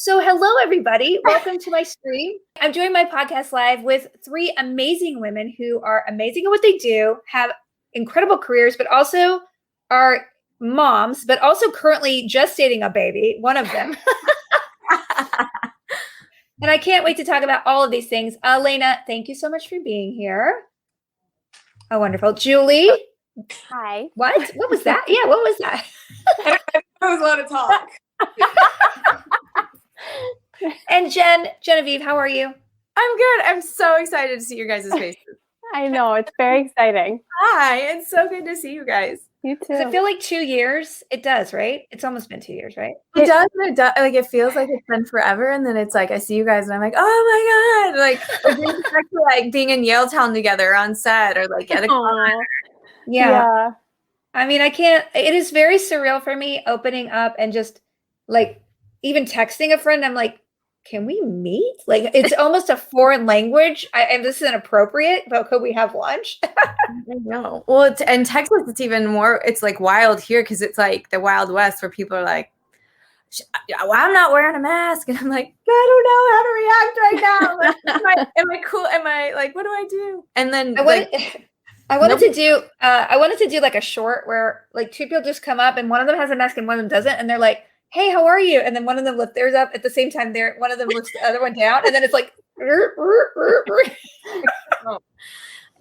So hello, everybody. Welcome to my stream. I'm doing my podcast live with three amazing women who are amazing at what they do, have incredible careers, but also are moms, but also currently gestating a baby, one of them. And I can't wait to talk about all of these things. Alaina, thank you so much for being here. Oh, wonderful. Julie. Hi. What? What was that? Yeah, what was that? That was a lot of talk. And Genevieve, how are you? I'm good. I'm so excited to see your guys' faces. I know, it's very exciting. Hi, it's so good to see you guys. You too. Does it feel like 2 years? It does, right? It's almost been 2 years, right? It does, and it does. Like it feels like it's been forever, and then it's like I see you guys, and I'm like, oh my god! Like it brings me back to like being in Yaletown together on set, or like at a con. Yeah. I mean, I can't. It is very surreal for me opening up and just like even texting a friend. I'm like, can we meet? Like it's almost a foreign language. And this is inappropriate, but could we have lunch? I know. Well, in Texas, it's even more. It's like wild here because it's like the Wild West where people are like, well, I'm not wearing a mask, and I'm like, I don't know how to react right now. Like, am I cool? Am I like, what do I do? And then I wanted to do like a short where like two people just come up and one of them has a mask and one of them doesn't, and they're like, hey, how are you? And then one of them lifts theirs up at the same time. One of them lifts the other one down, and then it's like.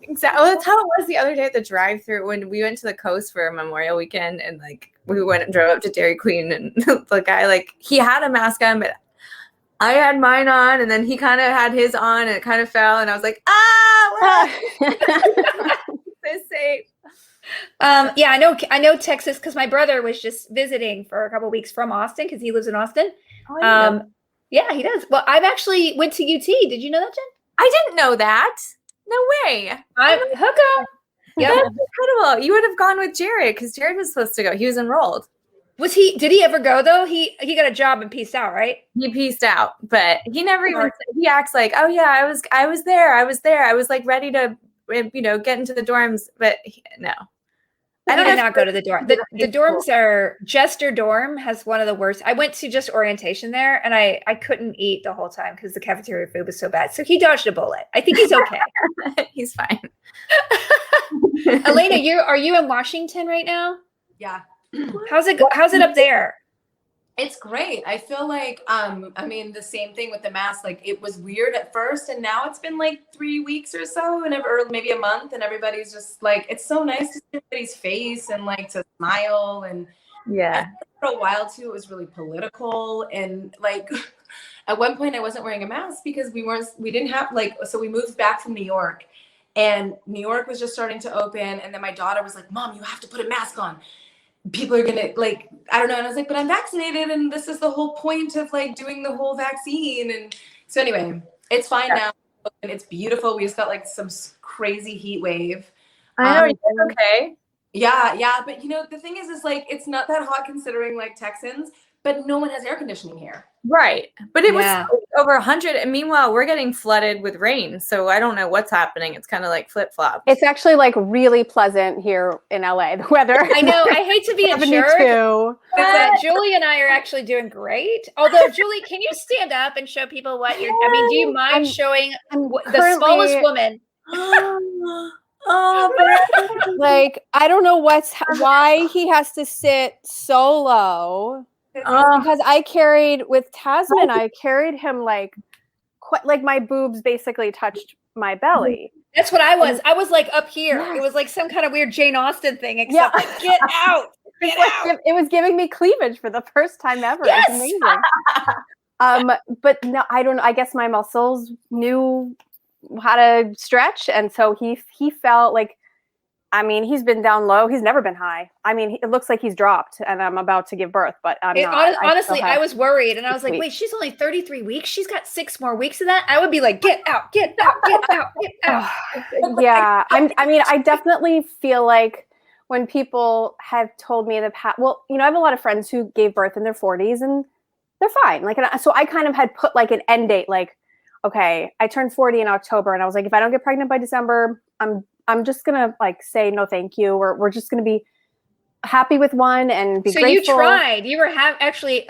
Exactly. Well, that's how it was the other day at the drive-thru when we went to the coast for Memorial Weekend, and like we went and drove up to Dairy Queen, and the guy like he had a mask on, but I had mine on, and then he kind of had his on, and it kind of fell, and I was like, so safe. Yeah, I know Texas because my brother was just visiting for a couple of weeks from Austin because he lives in Austin. Yeah, he does. Well, I've actually went to UT. Did you know that, Jen? I didn't know that. No way. I'm hook up. Yeah, that's incredible. You would have gone with Jared because Jared was supposed to go. He was enrolled. Did he ever go though? He got a job and peaced out, right? He peaced out, but he never even. He acts like, oh yeah, I was there. I was like ready to, get into the dorms, but no. I did not go to the dorm. The dorms are Jester dorm has one of the worst. I went to just orientation there, and I couldn't eat the whole time because the cafeteria food was so bad. So he dodged a bullet. I think he's okay. He's fine. Alaina, are you in Washington right now? Yeah. How's it up there? It's great. I feel like, the same thing with the mask. Like it was weird at first, and now it's been like 3 weeks or so, or maybe a month, and everybody's just like, it's so nice to see everybody's face and like to smile. And yeah, for a while too, it was really political, and like at one point I wasn't wearing a mask because we didn't have so we moved back from New York, and New York was just starting to open, and then my daughter was like, Mom, you have to put a mask on. People are gonna like, I don't know. And I was like, but I'm vaccinated, and this is the whole point of like doing the whole vaccine. And so anyway, it's fine now, and it's beautiful. We just got like some crazy heat wave. I know. You're okay. Yeah. But the thing is like it's not that hot considering like Texans, but no one has air conditioning here. Right. But it was over 100. And meanwhile, we're getting flooded with rain. So I don't know what's happening. It's kind of like flip-flop. It's actually like really pleasant here in LA, the weather. I know. I hate to be a jerk. But Julie and I are actually doing great. Although, Julie, can you stand up and show people what you're do you mind showing the smallest woman? Like, I don't know why he has to sit so low. Because I carried with Tasman, I carried him like my boobs basically touched my belly. That's what I was. I was like up here. Yes. It was like some kind of weird Jane Austen thing, except like, get out. It was giving me cleavage for the first time ever. Yes! It's amazing. But no, I don't know. I guess my muscles knew how to stretch, and so he felt like. I mean, he's been down low. He's never been high. I mean, it looks like he's dropped, and I'm about to give birth, but I'm not. Honestly, I was worried, and I was like, wait, she's only 33 weeks. She's got 6 more weeks of that. I would be like, get out, get out, get out, get out. Yeah, I definitely feel like when people have told me in the past, well, I have a lot of friends who gave birth in their 40s, and they're fine. Like, so I kind of had put like an end date, like, okay, I turned 40 in October, and I was like, if I don't get pregnant by December, I'm just going to like say no, thank you. We're just going to be happy with one and be so grateful. you tried. You were actually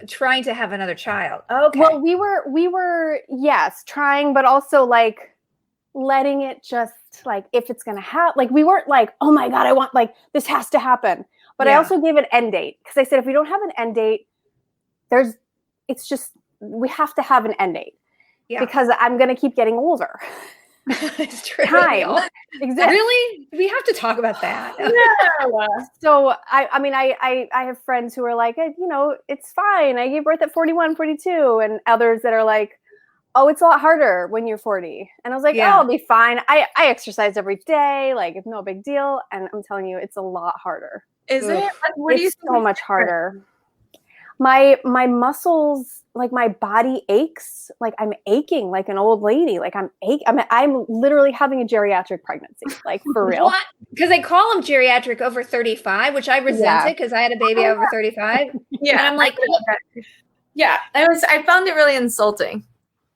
trying to have another child. Okay. Well, we were yes, trying, but also like letting it just like if it's gonna happen. Like we weren't like, oh my God, I want like this has to happen. But I also gave an end date because I said if we don't have an end date, it's just we have to have an end date. Yeah. Because I'm gonna keep getting older. It's true. Time exists. Really? We have to talk about that. No. So I have friends who are like, you know, it's fine. I gave birth at 41, 42, and others that are like, oh, it's a lot harder when you're 40. And I was like, oh, I'll be fine. I exercise every day. Like, it's no big deal. And I'm telling you, it's a lot harder. Is it? What do you think? So much harder. My muscles, like my body aches. Like I'm aching like an old lady. Like I'm literally having a geriatric pregnancy. Like for real. What? Because they call them geriatric over 35, which I resented because I had a baby over 35. Yeah. And I'm like, yeah, I found it really insulting.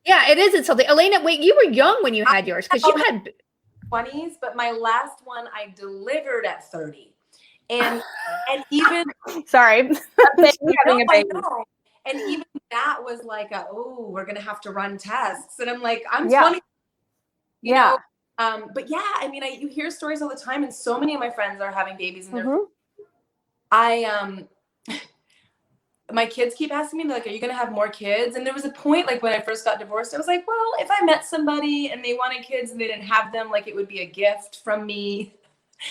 Yeah, it is insulting. Alaina, wait, you were young when you had yours because you had 20s, but my last one I delivered at 30. And even sorry, having a baby. And even that was like we're gonna have to run tests. And I'm like, I'm 20. You know? But yeah, I mean, you hear stories all the time, and so many of my friends are having babies in their my kids keep asking me, like, are you going to have more kids? And there was a point, like, when I first got divorced, I was like, well, if I met somebody and they wanted kids and they didn't have them, like, it would be a gift from me.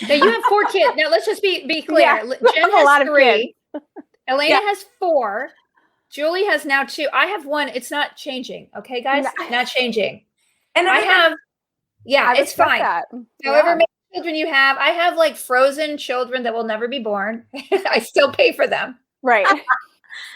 Now, you have 4 kids. Now, let's just be clear. Yeah, Jen has 3. Alaina has 4. Julie has now 2. I have 1. It's not changing. Okay, guys? Not changing. And I have, it's fine. That. However many children you have, I have, like, frozen children that will never be born. I still pay for them. Right.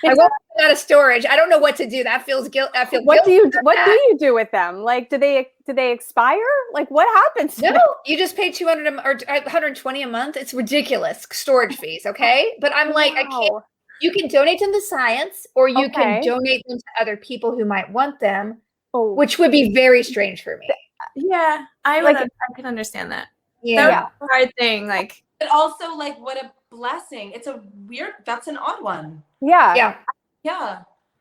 I won't put out of storage. I don't know what to do. That feels guilt. I feel what guilty. What do you do with them? Like, do they expire? Like, what happens? No, you just pay $200 or $120 a month. It's ridiculous storage fees. Okay, but I'm like, I can't. You can donate them to science, or you can donate them to other people who might want them, which would be very strange for me. Yeah, I can understand that. Yeah, that was a hard thing. Like, but also, like, what a blessing. That's an odd one. Yeah.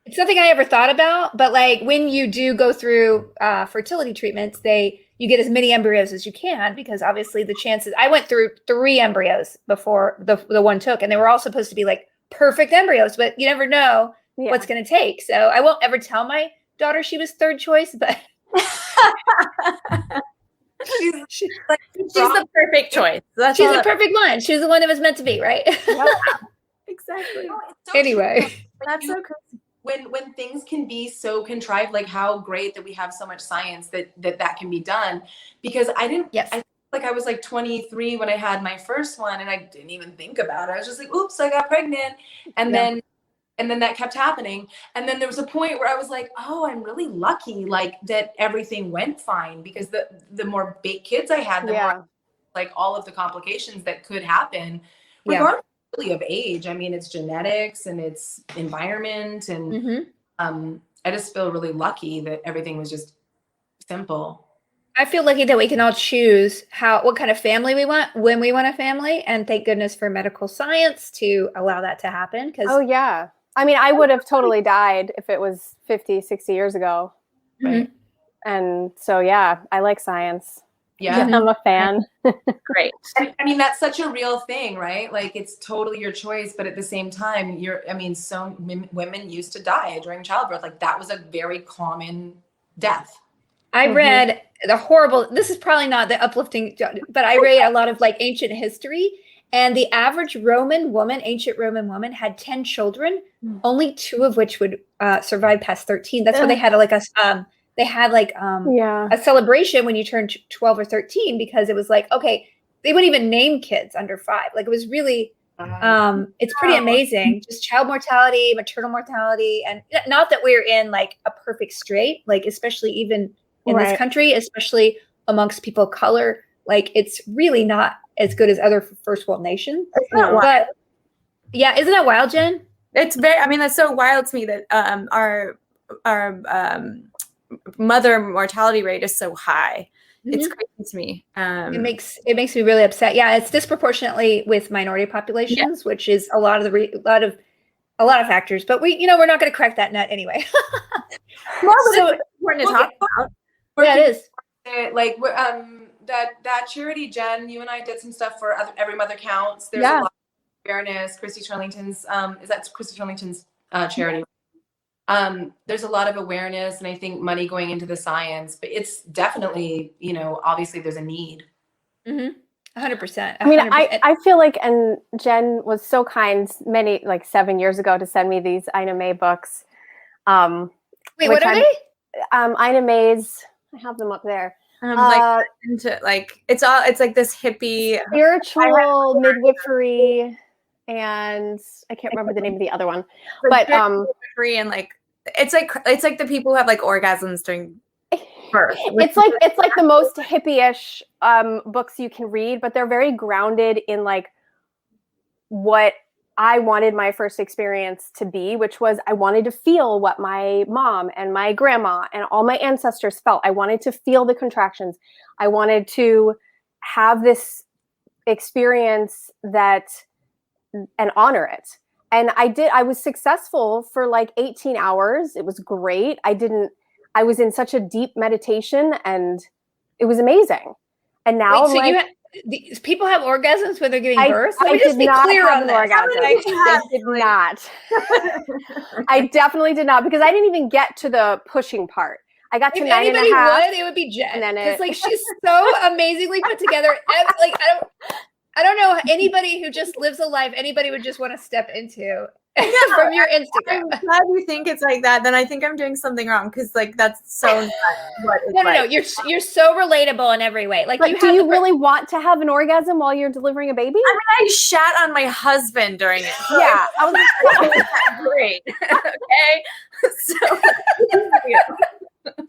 It's something I ever thought about, but like when you do go through fertility treatments, you get as many embryos as you can, because obviously the chances. I went through 3 embryos before the one took, and they were all supposed to be like perfect embryos, but you never know what's going to take. So I won't ever tell my daughter she was 3rd choice, but she's the perfect choice. She's the perfect one. She's the one that was meant to be, right? Exactly. No, so anyway, that's so crazy. When things can be so contrived, like how great that we have so much science that can be done. Because I was like 23 when I had my first one, and I didn't even think about it. I was just like, oops, I got pregnant. And then that kept happening. And then there was a point where I was like, oh, I'm really lucky, like that everything went fine, because the more kids I had, the more like all of the complications that could happen, regardless really of age. I mean, it's genetics and it's environment, and I just feel really lucky that everything was just simple. I feel lucky that we can all choose what kind of family we want, when we want a family, and thank goodness for medical science to allow that to happen. I mean, I would have totally died if it was 50, 60 years ago. Right. And so, I like science. Yeah. I'm a fan. Great. And, I mean, that's such a real thing, right? Like, it's totally your choice, but at the same time, so women used to die during childbirth. Like, that was a very common death. I read this is probably not the uplifting, but I read a lot of like ancient history, and the average ancient Roman woman had 10 children, only 2 of which would survive past 13. That's why they had a celebration when you turned 12 or 13, because it was like, okay, they wouldn't even name kids under 5. Like, it was really, it's pretty amazing. Just child mortality, maternal mortality, and not that we're in like a perfect strait, like especially even in this country, especially amongst people of color, like it's really not as good as other first world nations. But isn't that wild, Jen? It's that's so wild to me that our mother mortality rate is so high, It's crazy to me. It makes me really upset. Yeah, it's disproportionately with minority populations, which is a lot of factors. But we're not going to crack that nut anyway. Well, so it's important to talk about. Yeah, it is. Like that charity, Jen, you and I did some stuff for Every Mother Counts. There's a lot of awareness. Christy Turlington's charity. There's a lot of awareness and I think money going into the science, but it's definitely, obviously there's a need. 100%. I mean, I feel like, and Jen was so kind many, like 7 years ago, to send me these Ina May books. Wait, what are they? Ina May's, I have them up there. It's like this hippie spiritual midwifery, and I can't remember the name of the other one, but midwifery, and like it's like the people who have like orgasms during birth. It's like the most hippie-ish books you can read, but they're very grounded in like what I wanted my first experience to be, which was I wanted to feel what my mom and my grandma and all my ancestors felt. I wanted to feel the contractions. I wanted to have this experience and honor it. And I was successful for like 18 hours. It was great. I was in such a deep meditation and it was amazing. And now people have orgasms when they're giving birth? I did not have an orgasm. I did not. I definitely did not, because I didn't even get to the pushing part. I got to 9.5. It would be Jen. It's like she's so amazingly put together. Like I don't know anybody who just lives a life anybody would just want to step into. From your Instagram. I'm glad you think it's like that. Then I think I'm doing something wrong, because like that's so not what it's No. You're so relatable in every way. Like, do you really want to have an orgasm while you're delivering a baby? I mean, I shat on my husband during it. So yeah, I was great. Okay, so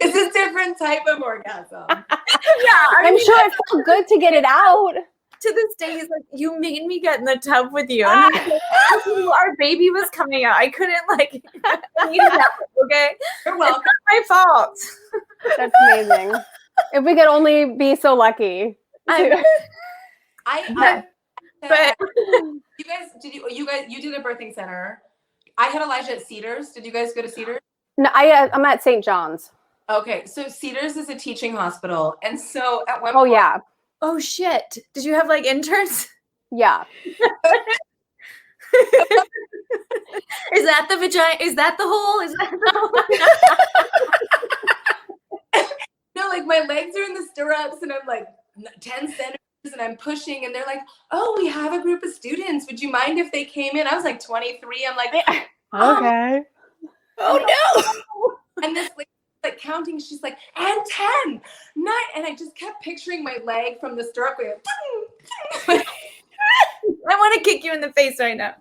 it's a different type of orgasm. Yeah, I'm sure it felt good to get it out. To this day, he's like, you made me get in the tub with you. And like, our baby was coming out. I couldn't like clean it out, okay? You're welcome. It's not my fault. That's amazing. If we could only be so lucky. But you did a birthing center. I had Elijah at Cedars. Did you guys go to Cedars? No, I'm at St. John's. Okay, so Cedars is a teaching hospital, and so at one point, yeah. Oh shit! Did you have like interns? Yeah. Is that the vagina? Is that the hole? Is that the hole? No, like my legs are in the stirrups, and I'm like 10 centimeters, and I'm pushing, and they're like, "Oh, we have a group of students. Would you mind if they came in?" I was like 23. I'm like, okay. Oh no! And this like counting, she's like, and 10, 9, and I just kept picturing my leg from the stirrup going, I want to kick you in the face right now.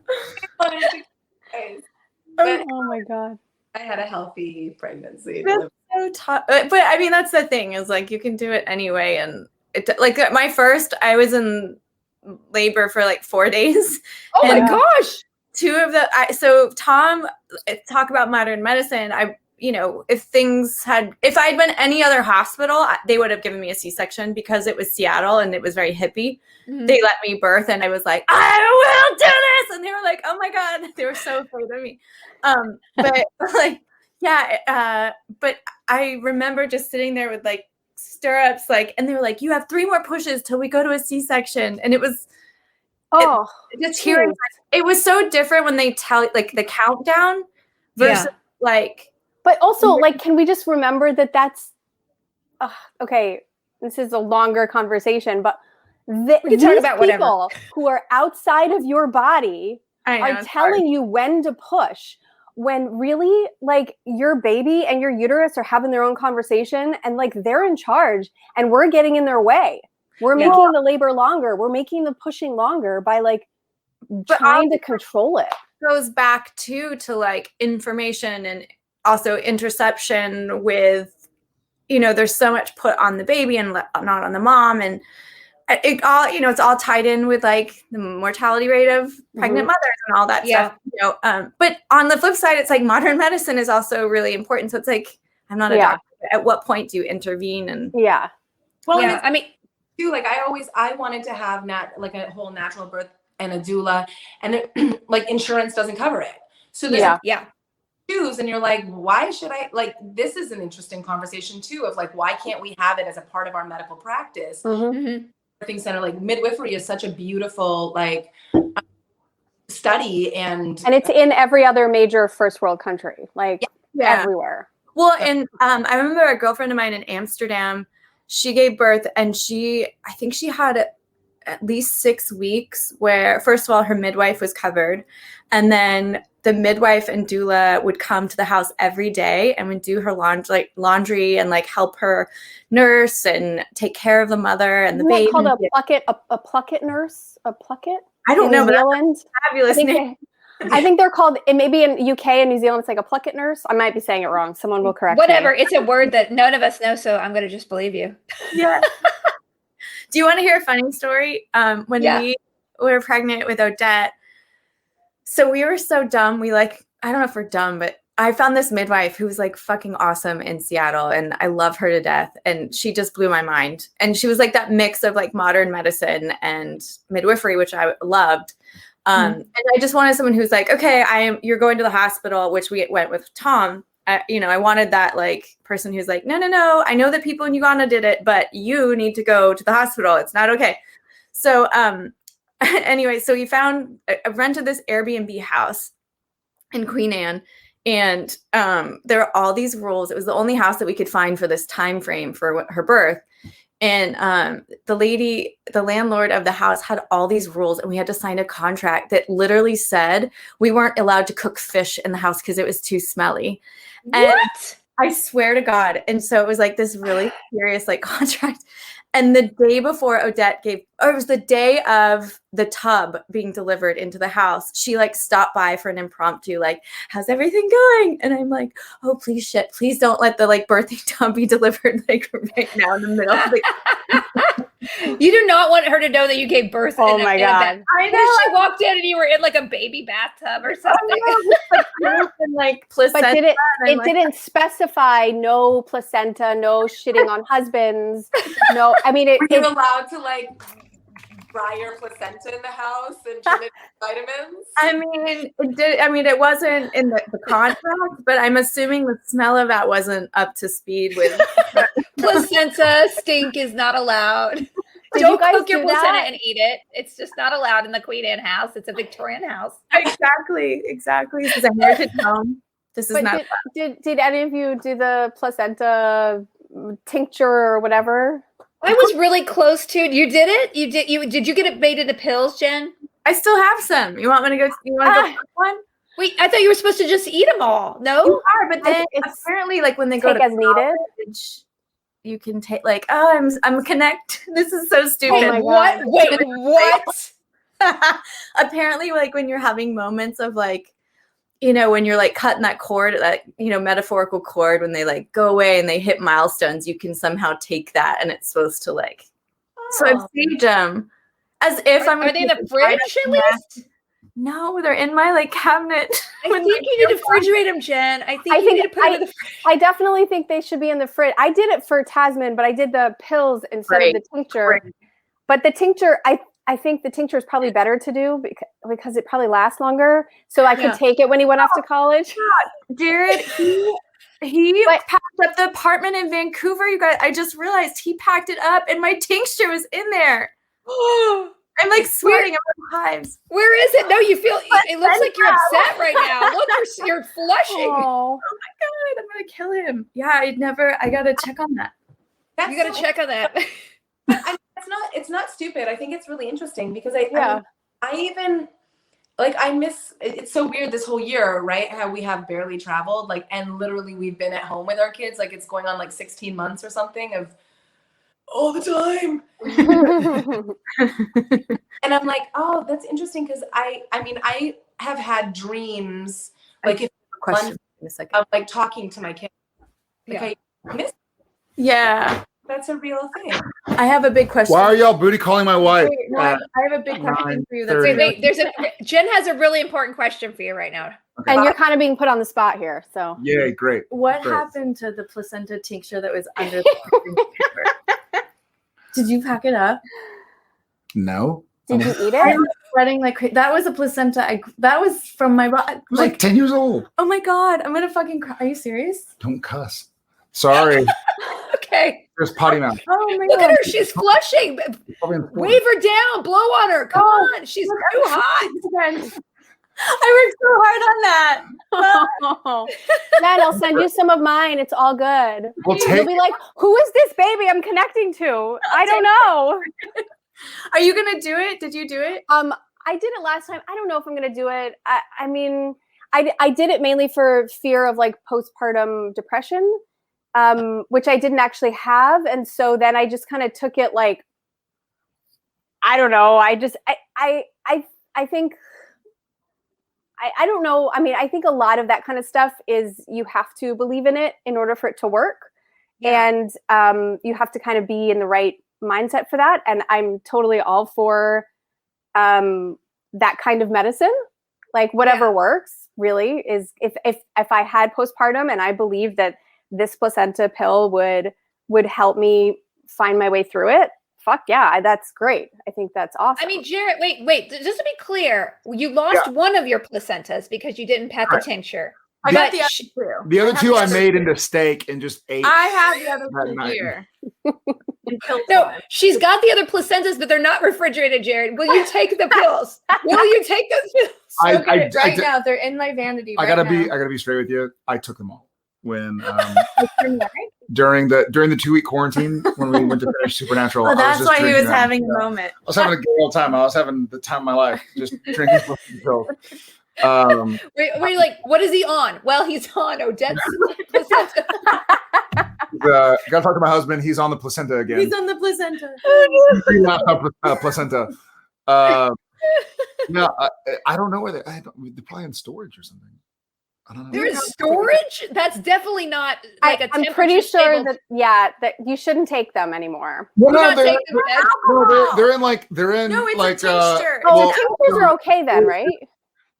Oh my god. I had a healthy pregnancy. That's so tough. But I mean, that's the thing, is like you can do it anyway. And it, like my first, I was in labor for like 4 days. Oh my gosh. So Tom, talk about modern medicine. If I'd been any other hospital, they would have given me a C-section, because it was Seattle and it was very hippie. Mm-hmm. They let me birth, and I was like, I will do this. And they were like, oh my God, they were so afraid of me. But like, yeah. But I remember just sitting there with like stirrups, like, and they were like, you have 3 more pushes till we go to a C-section. And it was, just hearing, it was so different when they tell like the countdown versus like. But also, like, can we just remember that that's okay? This is a longer conversation, but we can talk about people who are outside of your body are telling you when to push, when really, like, your baby and your uterus are having their own conversation, and like they're in charge, and we're getting in their way. We're making the labor longer. We're making the pushing longer by like trying to control it. Goes back to like information and also interception with, there's so much put on the baby and not on the mom. And it all, it's all tied in with like the mortality rate of pregnant mothers and all that stuff. But on the flip side, it's like modern medicine is also really important. So it's like, I'm not a doctor. At what point do you intervene? And Well, yeah, I mean, too, like I wanted to have like a whole natural birth and a doula, and like insurance doesn't cover it. So there's yeah. choose, and you're like, why should I? Like, this is an interesting conversation too of like, why can't we have it as a part of our medical practice? Mm-hmm. Birthing center, like midwifery is such a beautiful like study, and it's in every other major first world country, like everywhere. Well, and I remember a girlfriend of mine in Amsterdam, she gave birth, and I think she had at least 6 weeks where, first of all, her midwife was covered, and then the midwife and doula would come to the house every day and would do her laundry and like help her nurse and take care of the mother and the baby. Called a plucket nurse, a plucket. I don't know, New Zealand. Fabulous name. I think they're called, it may be in UK and New Zealand, it's like a plucket nurse. I might be saying it wrong. Someone will correct Whatever. me. It's a word that none of us know, so I'm going to just believe you. Yeah. Do you want to hear a funny story? When we were pregnant with Odette, so we were so dumb. I don't know if we're dumb, but I found this midwife who was like fucking awesome in Seattle, and I love her to death. And she just blew my mind. And she was like that mix of like modern medicine and midwifery, which I loved. And I just wanted someone who's like, okay, you're going to the hospital, which we went with Tom. I wanted that like person who's like, no, I know that people in Uganda did it, but you need to go to the hospital. It's not okay. So, anyway, so we rented this Airbnb house in Queen Anne, and there are all these rules. It was the only house that we could find for this time frame for her birth. And the landlord of the house had all these rules, and we had to sign a contract that literally said we weren't allowed to cook fish in the house because it was too smelly. And What? I swear to God. And so it was like this really serious like contract. And the day before Odette it was the day of the tub being delivered into the house, she like stopped by for an impromptu, like, how's everything going? And I'm like, oh, please don't let the like birthing tub be delivered like right now in the middle of the You do not want her to know that you gave birth. Oh my God. I know. She walked in and you were in like a baby bathtub or something. and like placenta. But it didn't specify no placenta, no shitting on husbands. No, I mean, were you allowed to like dry your placenta in the house and give it vitamins? It wasn't in the contract, but I'm assuming the smell of that wasn't up to speed with placenta stink is not allowed. Don't cook your placenta and eat it. It's just not allowed in the Queen Anne house. It's a Victorian house. Exactly. This is a heritage home. This is not. Did any of you do the placenta tincture or whatever? I was really close to. You did it? Did you get it made into pills, Jen? I still have some. You want me to go? You want to go for one? Wait, I thought you were supposed to just eat them all. No, you are, but then apparently, like when they go to as needed, you can take like, oh, I'm connect. This is so stupid. Oh my what? God. Wait, what? Apparently, like when you're having moments of like, when you're like cutting that cord, that metaphorical cord, when they like go away and they hit milestones, you can somehow take that, and it's supposed to like. Oh. So I've saved them as if Are they in the fridge at least? No, they're in my like cabinet. I think you need to refrigerate them, Jen. I think you need to put them in the fridge. I definitely think they should be in the fridge. I did it for Tasman, but I did the pills instead of the tincture. Right. But the tincture, I think the tincture is probably better to do because it probably lasts longer. So I could take it when he went off to college. God. Jared, he packed up the apartment in Vancouver. You guys, I just realized he packed it up, and my tincture was in there. I'm like sweating at my hives. Where is it? No, you feel it looks like you're upset right now. Look, you're flushing. Oh my God, I'm gonna kill him. Yeah, I gotta check on that. You gotta check on that. It's not stupid. I think it's really interesting because I even like I miss it's so weird this whole year, right? How we have barely traveled, like, and literally we've been at home with our kids, like it's going on like 16 months or something of all the time. And I'm like, oh, that's interesting because I have had dreams like of like talking to my kids. Like I miss. Yeah. That's a real thing. I have a big question. Why are y'all booty calling my wife? Wait, no, I have a big question for you. Jen has a really important question for you right now. Okay. And you're kind of being put on the spot here. So yeah, great. What happened to the placenta tincture that was under the paper? Did you pack it up? No. Did you eat I it? was sweating like crazy. That was a placenta. That was from my I was like 10 years old. oh my God, I'm gonna fucking cry. Are you serious? Don't cuss. Sorry. Okay. There's potty mouth. Oh my Look God. at her. She's flushing. Probably in the Wave her down. Blow on her. Come on. She's too hot. I worked so hard on that. Then I'll send you some of mine. It's all good. We'll You'll take be like, who is this baby I'm connecting to? I don't know. Are you gonna do it? Did you do it? I did it last time. I don't know if I'm gonna do it. I mean, I did it mainly for fear of like postpartum depression, which I didn't actually have, and so then I just kind of took it like, I don't know. I think. I don't know. I mean, I think a lot of that kind of stuff is you have to believe in it in order for it to work. Yeah. And you have to kind of be in the right mindset for that. And I'm totally all for that kind of medicine. Like whatever works really is if I had postpartum and I believed that this placenta pill would help me find my way through it. Fuck yeah, that's great. I think that's awesome. I mean, Jared, wait. Just to be clear, you lost one of your placentas because you didn't pat the tincture. I got But the other two. the other two I have the made into steak and just ate. I have the other that two night. here. No, she's got the other placentas, but they're not refrigerated, Jared. Will you take the pills? Will you take those pills? Right now, they're in my vanity. I gotta be straight with you. I took them all when during the 2-week quarantine when we went to finish Supernatural. Oh, that's why he was drinking them. having a moment. I was having a good old time. I was having the time of my life, just drinking pills. We're like, what is he on? Well, he's on Odette's placenta. Gotta talk to my husband. He's on the placenta again. He's on the placenta. Placenta. No, I don't know where they're probably in storage or something. I don't know. There is storage? That's definitely not like a I'm pretty sure stable- that you shouldn't take them anymore. Well, You're not they're taking them. they're in No, it's like a tincture. Oh, the tinctures are okay then, right?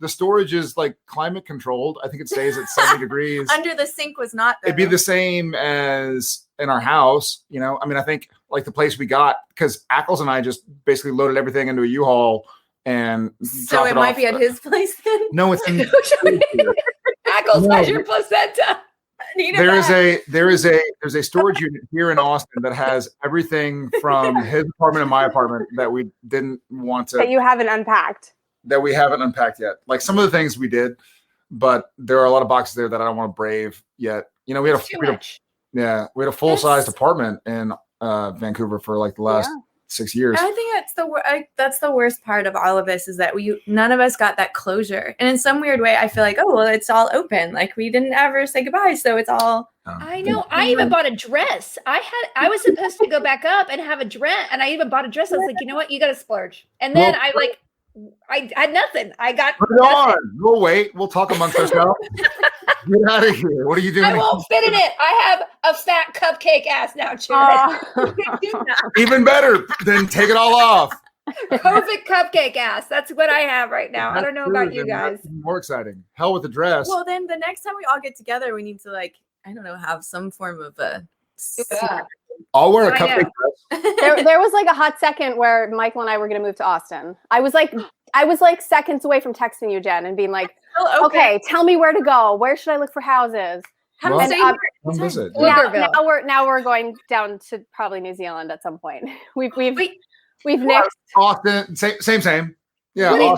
the storage is like climate controlled. I think it stays at 70 degrees. Under the sink was not there. It'd be the same as in our house, you know. I mean, I think like the place we got, because Ackles and I just basically loaded everything into a U-Haul and So dropped it it might off. be at his place then? No, it's in. Ackles has your placenta. There's a storage unit here in Austin that has everything from his apartment and my apartment that we didn't want to. That you haven't unpacked. That we haven't unpacked yet. Like some of the things we did, but there are a lot of boxes there that I don't want to brave yet. You know, we had a full-sized apartment in Vancouver for like the last 6 years. I think that's the worst part of all of this is that none of us got that closure. And in some weird way, I feel like, oh, well, it's all open. Like we didn't ever say goodbye. So it's all. I know. I even bought a dress. I was supposed to go back up and have a dress. And I even bought a dress. I was like, you know what? You got to splurge. And then I had nothing. I got Put it on. We'll wait. We'll talk amongst ourselves. Get out of here. What are you doing? I won't fit in it. I have a fat cupcake ass now, Jared. Even better. Then take it all off. COVID cupcake ass. That's what I have right now. I don't know about you guys. More exciting. Hell with the dress. Well, then the next time we all get together, we need to have some form of a. I'll wear a cupcake dress. There was like a hot second where Michael and I were going to move to Austin. I was like seconds away from texting you, Jen, and being like, okay, tell me where to go. Where should I look for houses? Come visit. Now we're going down to probably New Zealand at some point. We've nixed Austin. Same. Yeah.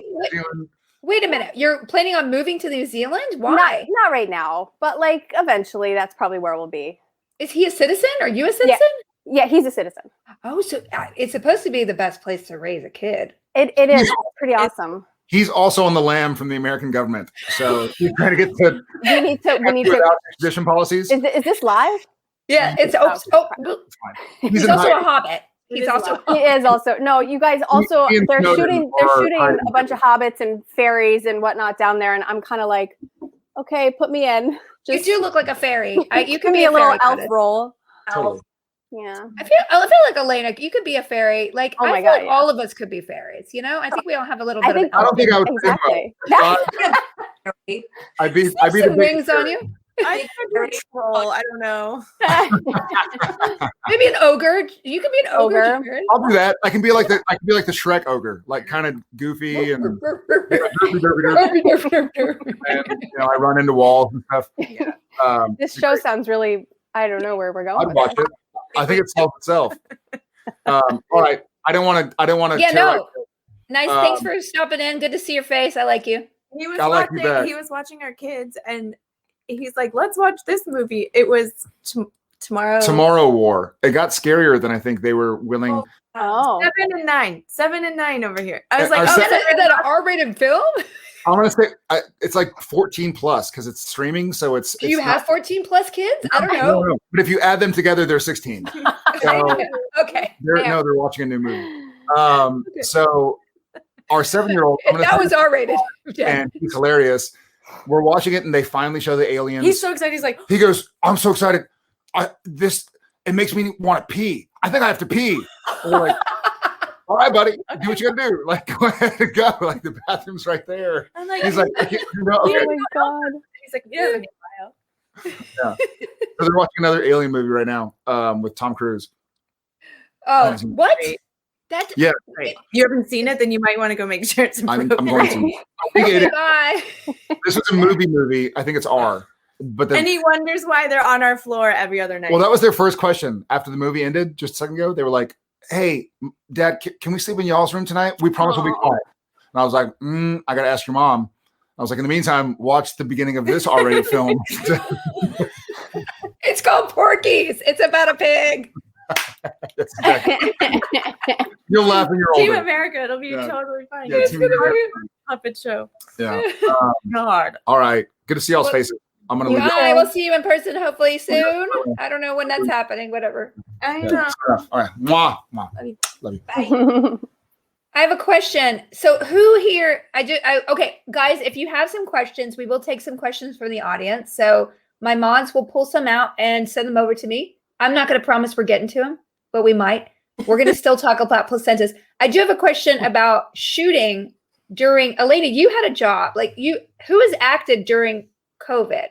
Wait a minute. You're planning on moving to New Zealand? Why? Not right now, but like eventually that's probably where we'll be. Is he a citizen? Are you a citizen? Yeah, he's a citizen. Oh, so it's supposed to be the best place to raise a kid. It is. It's pretty awesome. He's also on the lam from the American government. So he's trying to get to we need to extradition policies. Is this live? Yeah, it's it's fine. He's also a hobbit. He is also. No, you guys also they're shooting a bunch of hobbits and fairies and whatnot down there, and I'm kind of like, okay, put me in. You do look like a fairy. You could be a little elf goddess. role. Totally. Yeah. I feel like Alaina, you could be a fairy. Like I feel like all of us could be fairies. You know, I think we all have a little bit. I don't think I would. Exactly. I'd be some the wings on you. I could be a troll. I don't know. Maybe an ogre. You could be an ogre. Ogre. I'll do that. I can be like the Shrek ogre, like kind of goofy and and I run into walls and stuff. This show sounds really. I don't know where we're going. I'd watch it. I think it solves itself. All right. I don't want to. Yeah, no. Nice. Thanks for stopping in. Good to see your face. I like you. He was watching our kids, and he's like, "Let's watch this movie." It was Tomorrow War. It got scarier than I think they were willing. Oh. 7 and 9 over here. I was like, is that an R-rated film? I'm gonna say it's like 14 plus because it's streaming. So it's. Do you have 14 plus kids? I don't know. But if you add them together, they're 16. So okay. They're watching a new movie. So our 7-year-old. That was R-rated. And he's hilarious. We're watching it, and they finally show the aliens. He's so excited. He's like, he goes, "I'm so excited. It makes me want to pee. I think I have to pee." And we're like, "All right, buddy, do what you gotta do. Like, go ahead and go. Like, the bathroom's right there." I'm like, he's like, "Okay." Oh my god. He's like, "Yeah." Yeah. So they're watching another alien movie right now with Tom Cruise. Oh, what? Yeah. Right. You haven't seen it, then you might want to go make sure it's I'm going to. Okay, bye. This was a movie. I think it's R. But then, and he wonders why they're on our floor every other night. Well, that was their first question after the movie ended just a second ago. They were like, "Hey, Dad, can we sleep in y'all's room tonight? We promise we'll be quiet." And I was like, "I gotta ask your mom." I was like, "In the meantime, watch the beginning of this R-rated film." It's called Porky's. It's about a pig. Exactly. You'll laugh when you're older. Team America, it'll be totally fine. Yeah, Team America. Puppet show. Yeah. God. All right. Good to see y'all's faces. I'm gonna leave. I will see you in person hopefully soon. I don't know when that's happening. Whatever. I know. All right. Mwah. Mwah. Love you. Bye. I have a question. So who here? Okay, guys. If you have some questions, we will take some questions from the audience. So my mods will pull some out and send them over to me. I'm not going to promise we're getting to them, but we might. We're going to still talk about placentas. I do have a question about shooting during. Alaina, you had a job. Like who has acted during COVID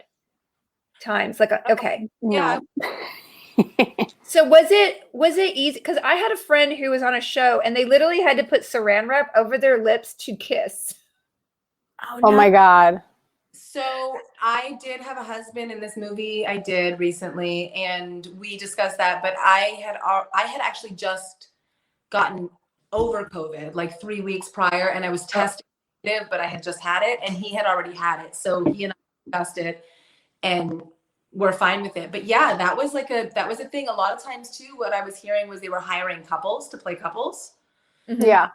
times? Like, okay, yeah. So was it easy? Because I had a friend who was on a show and they literally had to put saran wrap over their lips to kiss. Oh my god. So I did have a husband in this movie. I did recently, and we discussed that. But I had actually just gotten over COVID like 3 weeks prior, and I was tested negative, but I had just had it, and he had already had it. So he and I discussed it, and we're fine with it. But yeah, that was a thing. A lot of times too, what I was hearing was they were hiring couples to play couples. Mm-hmm. Yeah.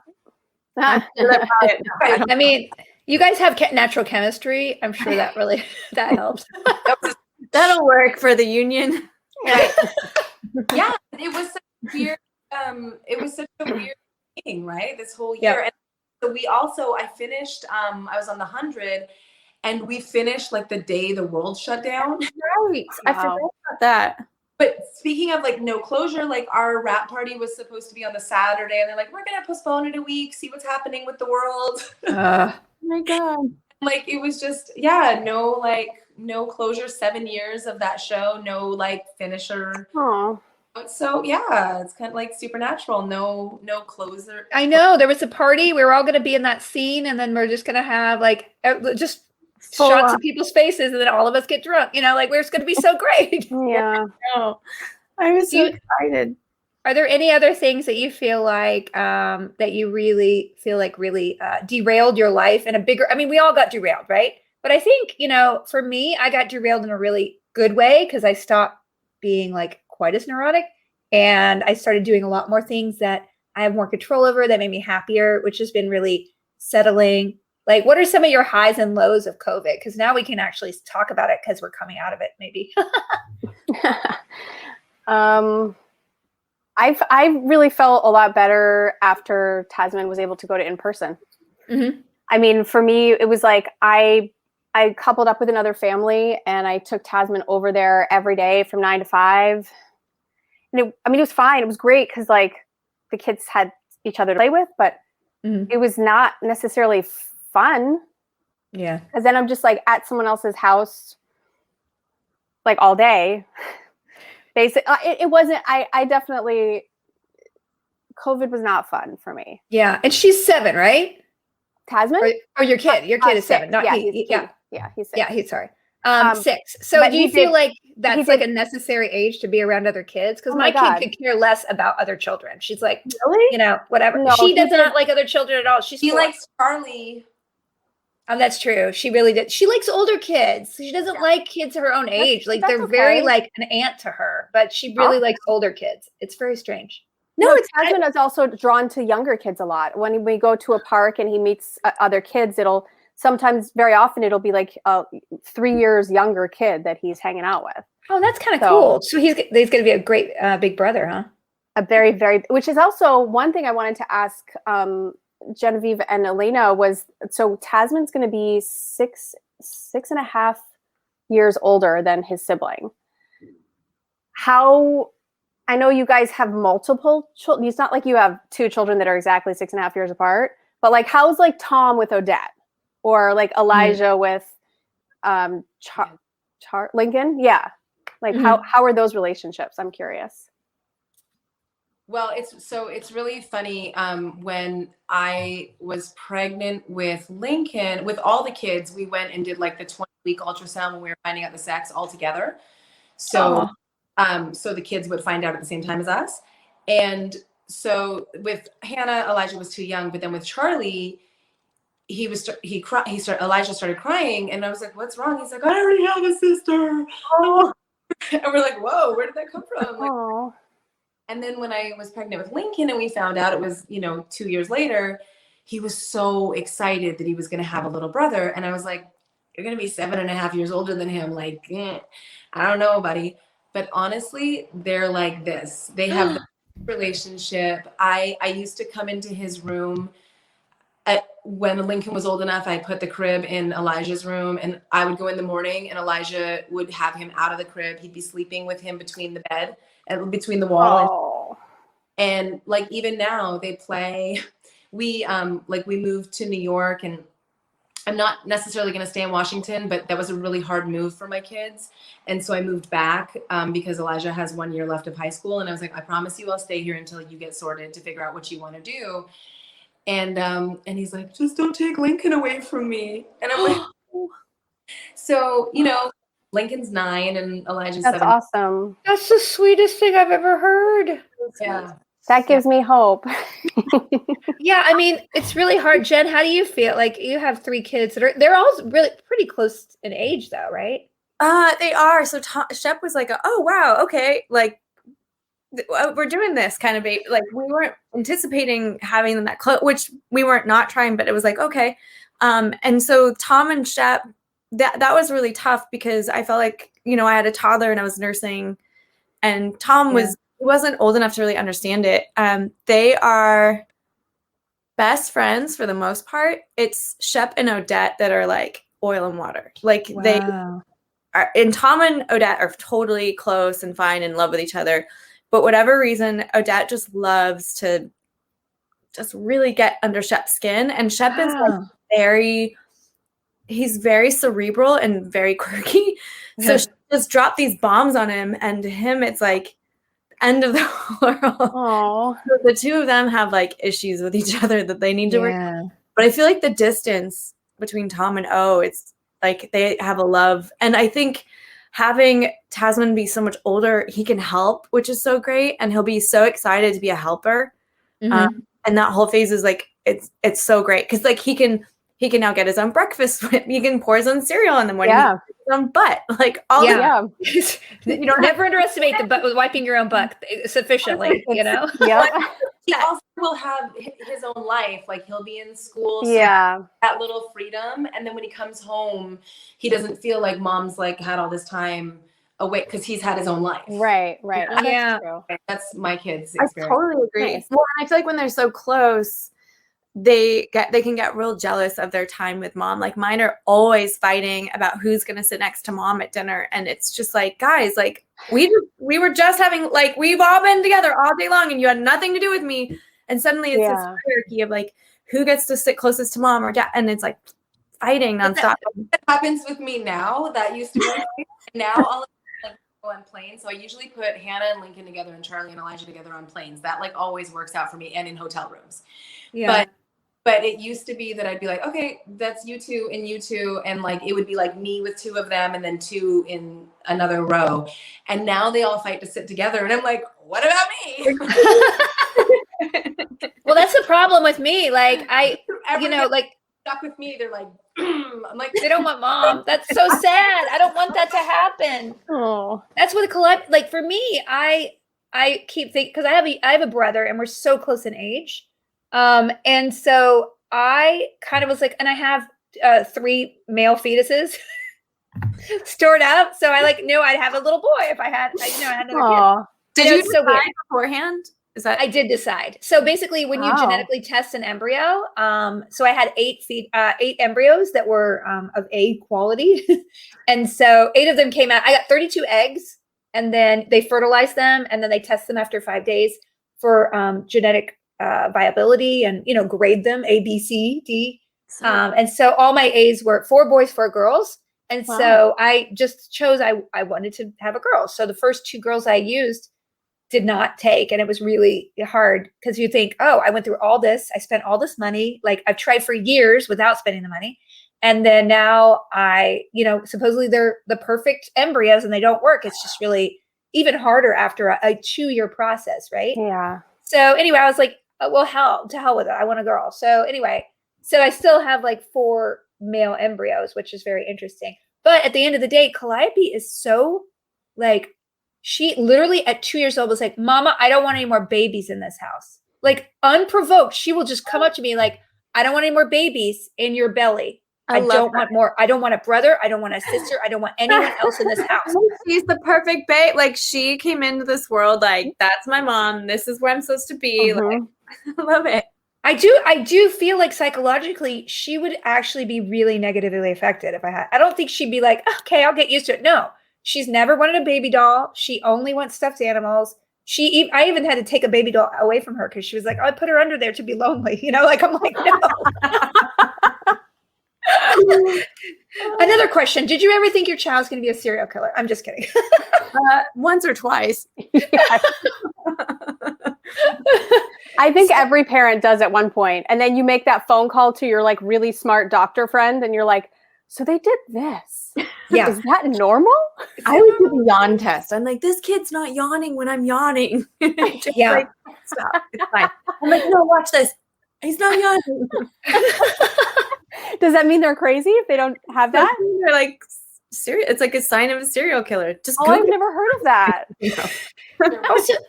I mean, you guys have natural chemistry. I'm sure that really that helps. That'll work for the union. Right. Yeah, it was such a weird. It was such a weird thing, right? This whole year. Yeah. And so I finished. I was on the 100, and we finished like the day the world shut down. Right. I forgot about that. But speaking of like no closure, like our wrap party was supposed to be on the Saturday, and they're like, we're gonna postpone it a week, see what's happening with the world. Oh my god! Like it was just no closure. 7 years of that show, no like finisher. Oh. So yeah, it's kind of like Supernatural. No closer. I know there was a party. We were all going to be in that scene, and then we're just going to have like just shots of people's faces, and then all of us get drunk. Like we're just going to be so great. Yeah. No, I was so excited. Are there any other things that you feel like that you really feel like really derailed your life in a bigger? I mean, we all got derailed, right? But I think for me, I got derailed in a really good way because I stopped being like quite as neurotic, and I started doing a lot more things that I have more control over that made me happier, which has been really settling. Like, what are some of your highs and lows of COVID? Because now we can actually talk about it because we're coming out of it, maybe. I really felt a lot better after Tasman was able to go to in person. Mm-hmm. I mean, for me, it was like I coupled up with another family, and I took Tasman over there every day from 9 to 5. And it was fine. It was great because like the kids had each other to play with, but it was not necessarily fun. Yeah. Because then I'm just like at someone else's house like all day. Basically, it wasn't. I definitely. COVID was not fun for me. Yeah, and she's 7, right? Tasman? Or your kid? Your kid is 7. 6. Not yeah, he. he's 6. Yeah, he's sorry. 6. So but do you feel like that's did- like a necessary age to be around other kids? Because Oh my my kid could care less about other children. She's like, really? Whatever. No, she does he not like other children at all. He 4. likes Charlie. That's true. She really did. She likes older kids. She doesn't like kids her own age. Like they're very like an aunt to her, but she really likes older kids. It's very strange. No, Tasman is also drawn to younger kids a lot. When we go to a park and he meets other kids, very often it'll be like a 3 years younger kid that he's hanging out with. Oh, that's kind of cool. So he's going to be a great big brother, huh? A very, very, which is also one thing I wanted to ask Genevieve and Alaina was, so Tasman's going to be 6.5 years older than his sibling. I know you guys have multiple children. It's not like you have 2 children that are exactly 6.5 years apart, but like, how's like Tom with Odette or like Elijah with Lincoln? Yeah. Like how are those relationships? I'm curious. Well, it's really funny. When I was pregnant with Lincoln, with all the kids, we went and did like the 20-week ultrasound when we were finding out the sex all together. So, so the kids would find out at the same time as us. And so with Hannah, Elijah was too young, but then with Charlie, Elijah started crying, and I was like, "What's wrong?" He's like, "I already have a sister." Oh. And we're like, "Whoa, where did that come from?" Like, and then when I was pregnant with Lincoln and we found out it was, 2 years later, he was so excited that he was going to have a little brother. And I was like, "You're going to be 7.5 years older than him. Like, I don't know, buddy." But honestly, they're like this. They have the relationship. I used to come into his room when Lincoln was old enough. I put the crib in Elijah's room, and I would go in the morning, and Elijah would have him out of the crib. He'd be sleeping with him between the bed and between the wall. And like, even now they play. We moved to New York, and I'm not necessarily going to stay in Washington, but that was a really hard move for my kids. And so I moved back because Elijah has 1 year left of high school. And I was like, "I promise you I'll stay here until you get sorted to figure out what you want to do." And he's like, "Just don't take Lincoln away from me." And I'm like, so, Lincoln's 9 and Elijah's 7. That's awesome. That's the sweetest thing I've ever heard. Yeah. That gives me hope. Yeah, I mean, it's really hard. Jen, how do you feel? Like, you have 3 kids they're all really pretty close in age though, right? They are. So Shep was like, "Oh wow, okay, like we're doing this kind of like we weren't anticipating having them that close, which we weren't not trying, but it was like okay." And so Tom and Shep, that was really tough because I felt like I had a toddler and I was nursing, and Tom wasn't old enough to really understand it. They are best friends for the most part. It's Shep and Odette that are like oil and water. Like they are, and Tom and Odette are totally close and fine and in love with each other. But whatever reason, Odette just loves to just really get under Shep's skin. And Shep is like he's very cerebral and very quirky. So she just dropped these bombs on him, and to him it's like end of the world. So the two of them have like issues with each other that they need to work. But I feel like the distance between Tom and O, it's like they have a love. And I think having Tasman be so much older, he can help, which is so great. And he'll be so excited to be a helper. And that whole phase is like, it's so great. Cause like he can now get his own breakfast. He can pour his own cereal in the morning. He can his own butt. Like all you don't never underestimate the butt with wiping your own butt sufficiently, He also will have his own life. Like he'll be in school. So that little freedom. And then when he comes home, he doesn't feel like mom's like had all this time away because he's had his own life. Right. That's true. That's my kids' experience. I totally agree. Nice. Well, I feel like when they're so close, they can get real jealous of their time with mom. Like mine are always fighting about who's going to sit next to mom at dinner. And it's just like, guys, like we were just having, like, we've all been together all day long and you had nothing to do with me. And suddenly it's this hierarchy of like, who gets to sit closest to mom or dad. And it's like fighting nonstop. That happens with me now. That used to be now all of on planes. So I usually put Hannah and Lincoln together and Charlie and Elijah together on planes. That like always works out for me, and in hotel rooms. Yeah. But it used to be that I'd be like, okay, that's you two and you two. And like, it would be like me with two of them and then two in another row. And now they all fight to sit together. And I'm like, what about me? Well, that's the problem with me. Like like stuck with me. They're like, I'm like, they don't want mom. That's so sad. I don't want that to happen. Oh, That's what like for me, I keep thinking, because I have a brother and we're so close in age. And so I kind of was like, and I have 3 male fetuses stored up. So I like knew I'd have a little boy if I had another kid. Did you so decide weird. beforehand? Is that I did decide. So basically, when you genetically test an embryo, so I had 8 embryos that were of A quality, and so 8 of them came out. I got 32 eggs, and then they fertilized them, and then they test them after 5 days for genetic viability, and grade them A, B, C, D. And so all my A's were 4 boys, 4 girls, and so I just chose I wanted to have a girl. So the first 2 girls I used did not take. And it was really hard because you think, oh, I went through all this. I spent all this money. Like I've tried for years without spending the money. And then now supposedly they're the perfect embryos and they don't work. It's just really even harder after a 2-year process. Right. yeah. So anyway, I was like, oh, well, to hell with it. I want a girl. So anyway, so I still have like 4 male embryos, which is very interesting. But at the end of the day, Calliope is so like, she literally at 2 years old was like, Mama, I don't want any more babies in this house. Like unprovoked, she will just come up to me like, I don't want any more babies in your belly. I don't want more. I don't want a brother. I don't want a sister. I don't want anyone else in this house. She's the perfect babe. Like she came into this world like, that's my mom. This is where I'm supposed to be. Like, I love it. I do feel like psychologically she would actually be really negatively affected if I don't think she'd be like, okay, I'll get used to it. No. She's never wanted a baby doll. She only wants stuffed animals. I even had to take a baby doll away from her because she was like, oh, I put her under there to be lonely. Like I'm like, no. Another question. Did you ever think your child's going to be a serial killer? I'm just kidding. Once or twice. I think every parent does at one point. And then you make that phone call to your like really smart doctor friend and you're like, so they did this. Yeah. Is that normal? I would do the yawn test. I'm like, this kid's not yawning when I'm yawning. Just like, stop. It's fine. I'm like, no, watch this. He's not yawning. Does that mean they're crazy if they don't have that? They're like, serious. It's like a sign of a serial killer. Just I've never heard of that.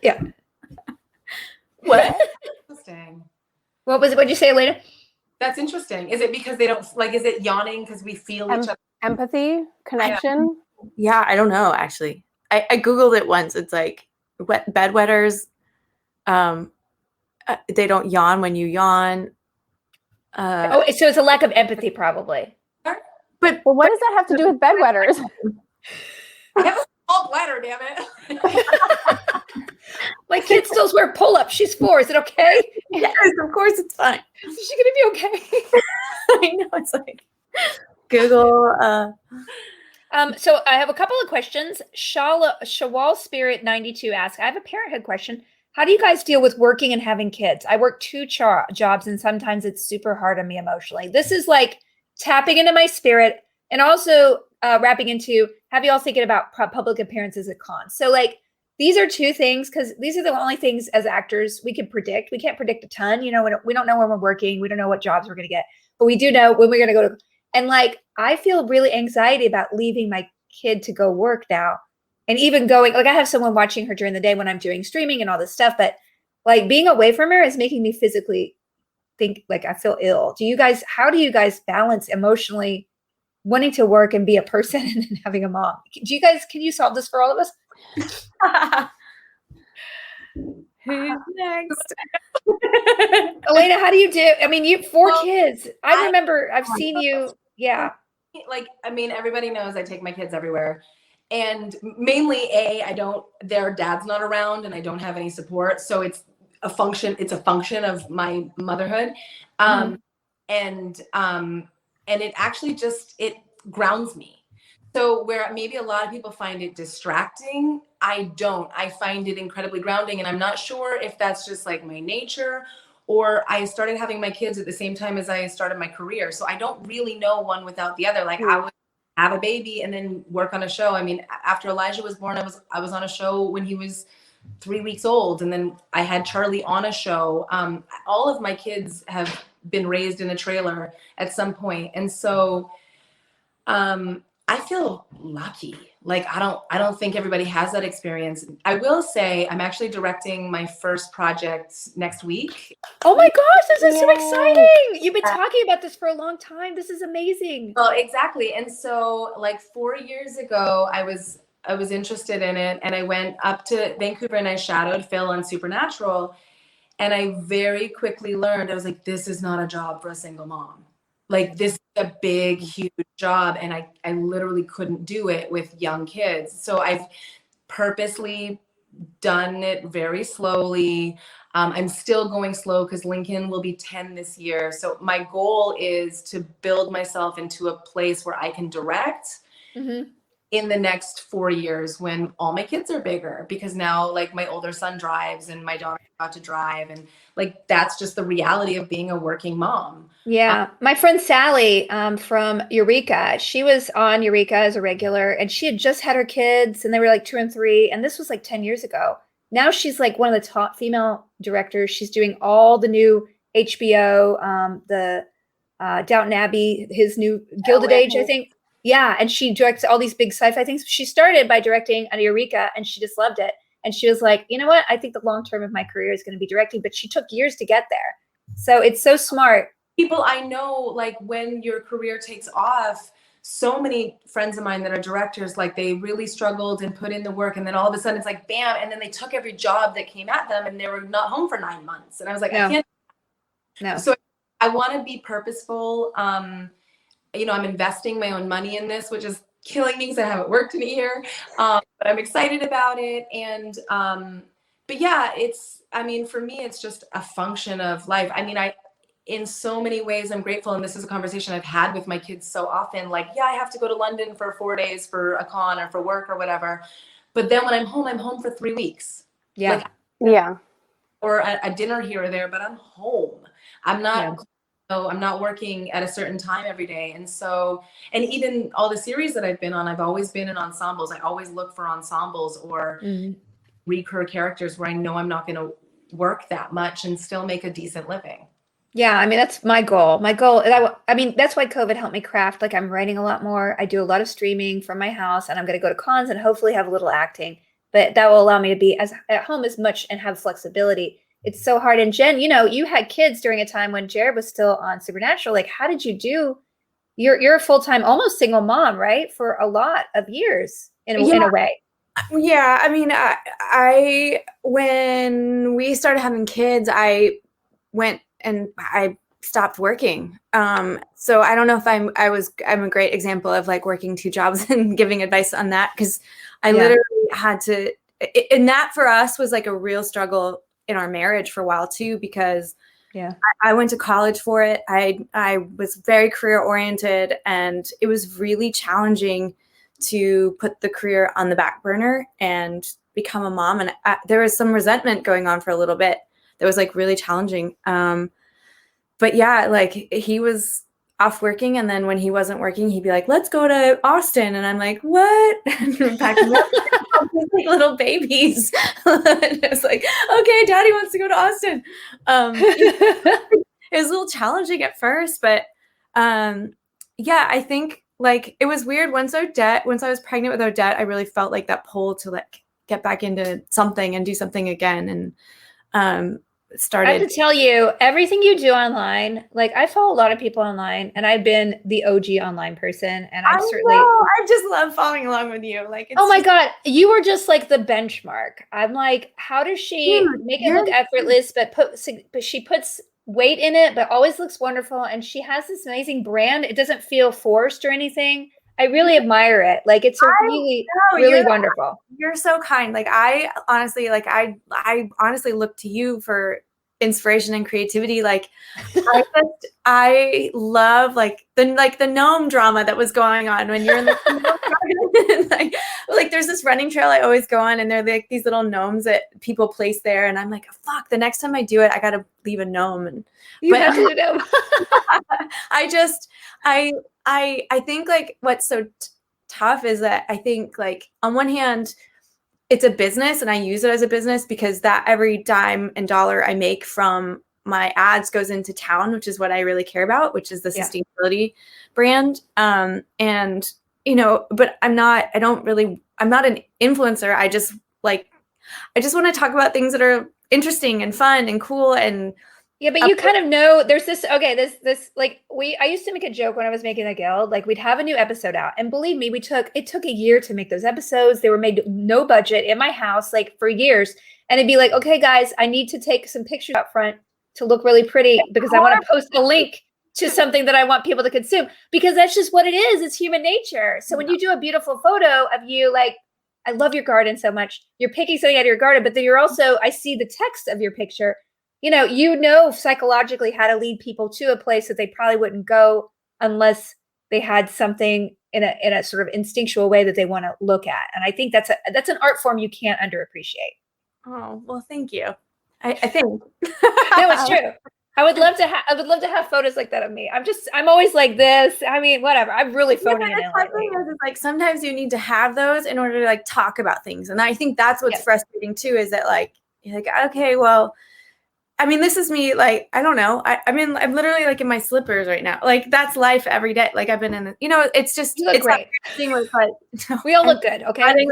Yeah. What? Interesting. What'd you say, Alaina? That's interesting. Is it because they don't like? Is it yawning because we feel each other? Empathy, connection. Yeah, I don't know. Actually, I googled it once. It's like bedwetters. They don't yawn when you yawn. So it's a lack of empathy, probably. But what does that have to do with bedwetters? I have a small bladder, damn it. My kid still wear pull-ups. She's 4. Is it okay? Yes, of course it's fine. Is she gonna be okay? I know. It's like Google. So I have a couple of questions. Shawal Spirit 92 asks, I have a parenthood question. How do you guys deal with working and having kids? I work 2 jobs and sometimes it's super hard on me emotionally. This is like tapping into my spirit and also wrapping into, have you all thinking about public appearances at cons? So like, these are 2 things because these are the only things as actors we can predict. We can't predict a ton. We don't know when we're working. We don't know what jobs we're going to get, but we do know when we're going to go to. And like, I feel really anxiety about leaving my kid to go work now. And even going, like I have someone watching her during the day when I'm doing streaming and all this stuff, but like being away from her is making me physically think like I feel ill. How do you guys balance emotionally wanting to work and be a person and having a mom? Can you solve this for all of us? Who's next? Alaina, how do you do? I mean, you 4 kids. I remember I've seen you. Yeah. Like, I mean, everybody knows I take my kids everywhere. And mainly their dad's not around and I don't have any support. So it's a function of my motherhood. And it actually it grounds me. So where maybe a lot of people find it distracting, I don't. I find it incredibly grounding. And I'm not sure if that's just like my nature, or I started having my kids at the same time as I started my career. So I don't really know one without the other. Like I would have a baby and then work on a show. I mean, after Elijah was born, I was on a show when he was 3 weeks old. And then I had Charlie on a show. All of my kids have been raised in a trailer at some point. And so I feel lucky. Like I don't think everybody has that experience. I will say I'm actually directing my first project next week. Oh my gosh, this is so Yay. exciting. You've been talking about this for a long time. This is amazing. Well, exactly. And so like 4 years ago, I was interested in it, and I went up to Vancouver and I shadowed Phil on Supernatural, and I very quickly learned, I was like, this is not a job for a single mom. Like this is a big, huge job. And I literally couldn't do it with young kids. So I've purposely done it very slowly. I'm still going slow because Lincoln will be 10 this year. So my goal is to build myself into a place where I can direct in the next 4 years when all my kids are bigger, because now like my older son drives and my daughter got to drive, and like that's just the reality of being a working mom. Yeah. My friend Sally from Eureka, she was on Eureka as a regular, and she had just had her kids and they were like 2 and 3. And this was like 10 years ago. Now she's like one of the top female directors. She's doing all the new HBO, the Downton Abbey, his new Gilded Age, I think. Yeah. And she directs all these big sci-fi things. She started by directing at Eureka and she just loved it. And she was like, you know what? I think the long term of my career is going to be directing, but she took years to get there. So it's so smart. People I know, like when your career takes off, so many friends of mine that are directors, like they really struggled and put in the work, and then all of a sudden it's like bam, and then they took every job that came at them and they were not home for 9 months. And I was like, I can't. No. So I want to be purposeful. You know, I'm investing my own money in this, which is killing me because I haven't worked in a year, but I'm excited about it. And but yeah, I mean, for me, it's just a function of life. I mean, in so many ways, I'm grateful. And this is a conversation I've had with my kids so often. Like, yeah, I have to go to London for 4 days for a con or for work or whatever. But then when I'm home for 3 weeks. Yeah. Like, Yeah. Or a dinner here or there, but I'm home. I'm not, I'm not working at a certain time every day. And so, and even all the series that I've been on, I've always been in ensembles. I always look for ensembles or recur characters where I know I'm not going to work that much and still make a decent living. Yeah, I mean, that's my goal. My goal, I mean, that's why COVID helped me craft. Like, I'm writing a lot more. I do a lot of streaming from my house, and I'm going to go to cons and hopefully have a little acting. But that will allow me to be as at home as much and have flexibility. It's so hard. And Jen, you know, you had kids during a time when Jared was still on Supernatural. Like, how did you do? You're a full-time, almost single mom, right? For a lot of years in a way. Yeah, I mean, I when we started having kids, I went and I stopped working. So I don't know if I'm a great example of like working 2 jobs and giving advice on that, because I literally had to, and that for us was like a real struggle in our marriage for a while too, because I went to college for it. I was very career oriented, and it was really challenging to put the career on the back burner and become a mom. And there was some resentment going on for a little bit that was like really challenging. But yeah, like he was off working, and then when he wasn't working, he'd be like, let's go to Austin. And I'm like, what? And packing up like little babies. And it was like, okay, daddy wants to go to Austin. It was a little challenging at first, but yeah, I think like it was weird. Once I was pregnant with Odette, I really felt like that pull to like get back into something and do something again. And started. I have to tell you, everything you do online, like I follow a lot of people online, and I've been the OG online person, and I just love following along with you. Like, oh my God, you were just like the benchmark. I'm like, how does she make it look effortless, but she puts weight in it, but always looks wonderful, and she has this amazing brand. It doesn't feel forced or anything. I really admire it. Like it's really wonderful. You're so kind. Like I honestly look to you for inspiration and creativity. Like I love like the gnome drama that was going on when you're in the like there's this running trail I always go on, and they're like these little gnomes that people place there, and I'm like, fuck, the next time I do it, I gotta leave a gnome. And You have to know. I think like what's so tough is that I think like on one hand it's a business and I use it as a business because that every dime and dollar I make from my ads goes into town, which is what I really care about, which is the sustainability brand. And you know, but I'm not an influencer. I just want to talk about things that are interesting and fun and cool. And yeah, but you kind of know there's this, this like I used to make a joke when I was making the guild, like we'd have a new episode out, and believe me, it took a year to make those episodes. They were made no budget in my house, like for years. And it'd be like, okay, guys, I need to take some pictures up front to look really pretty because I want to post a link to something that I want people to consume, because that's just what it is. It's human nature. So when you do a beautiful photo of you, like, I love your garden so much. You're picking something out of your garden, but then you're also, I see the text of your picture. You know psychologically how to lead people to a place that they probably wouldn't go unless they had something in a sort of instinctual way that they want to look at. And I think that's an art form you can't underappreciate. Oh, well, thank you. I think. No, it's true. I would love to have photos like that of me. I'm always like this. I mean, whatever. I'm really phoning it in lately. Like sometimes you need to have those in order to like talk about things. And I think that's what's frustrating too, is that like, you're like, okay, well, I mean, this is me. Like, I don't know. I mean, I'm literally like in my slippers right now. Like that's life every day. Like I've been in, it's just, you look it's great. Thing with, like, we all look good. Okay.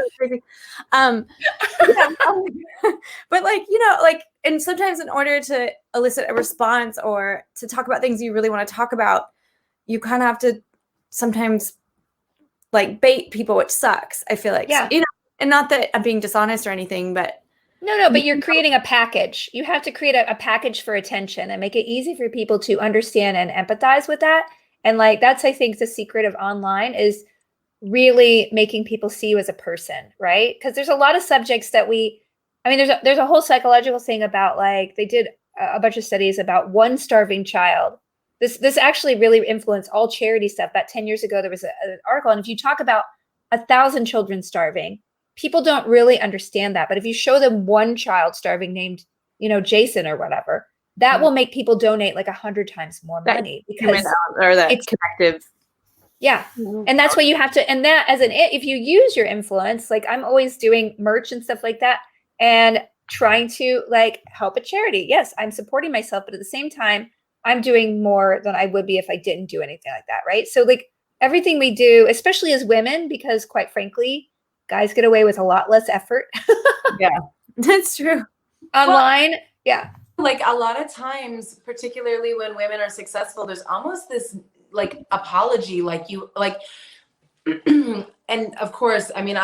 But like, like, and sometimes in order to elicit a response or to talk about things you really want to talk about, you kind of have to sometimes like bait people, which sucks. I feel like, and not that I'm being dishonest or anything, but no, but you're creating a package. You have to create a package for attention and make it easy for people to understand and empathize with that. And like, that's, I think, the secret of online is really making people see you as a person, right? Because there's a lot of subjects that there's a whole psychological thing about, like, they did a bunch of studies about one starving child. This actually really influenced all charity stuff. About 10 years ago, there was an article. And if you talk about 1,000 children starving, people don't really understand that. But if you show them one child starving named, Jason or whatever, that will make people donate like 100 times more money, because it's connective. Yeah. And that's what you have to, and that if you use your influence, like I'm always doing merch and stuff like that and trying to like help a charity. Yes, I'm supporting myself, but at the same time, I'm doing more than I would be if I didn't do anything like that. Right. So like everything we do, especially as women, because quite frankly, guys get away with a lot less effort. Yeah, that's true. Online. Yeah. Like a lot of times, particularly when women are successful, there's almost this like apology, like you like, and of course, I mean,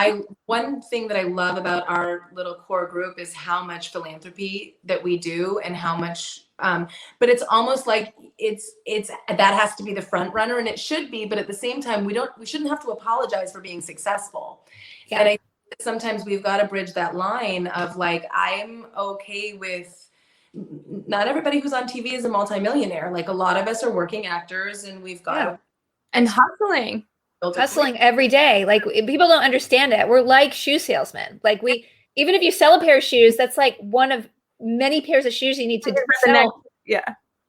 one thing that I love about our little core group is how much philanthropy that we do and how much, but it's almost like it's that has to be the front runner, and it should be, but at the same time, we shouldn't have to apologize for being successful. Yeah. And I think that sometimes we've got to bridge that line of like, I'm okay with, not everybody who's on TV is a multimillionaire. Like a lot of us are working actors, and we've got and hustling every day. Like people don't understand it. We're like shoe salesmen. Like even if you sell a pair of shoes, that's like one of many pairs of shoes you need to sell. Yeah.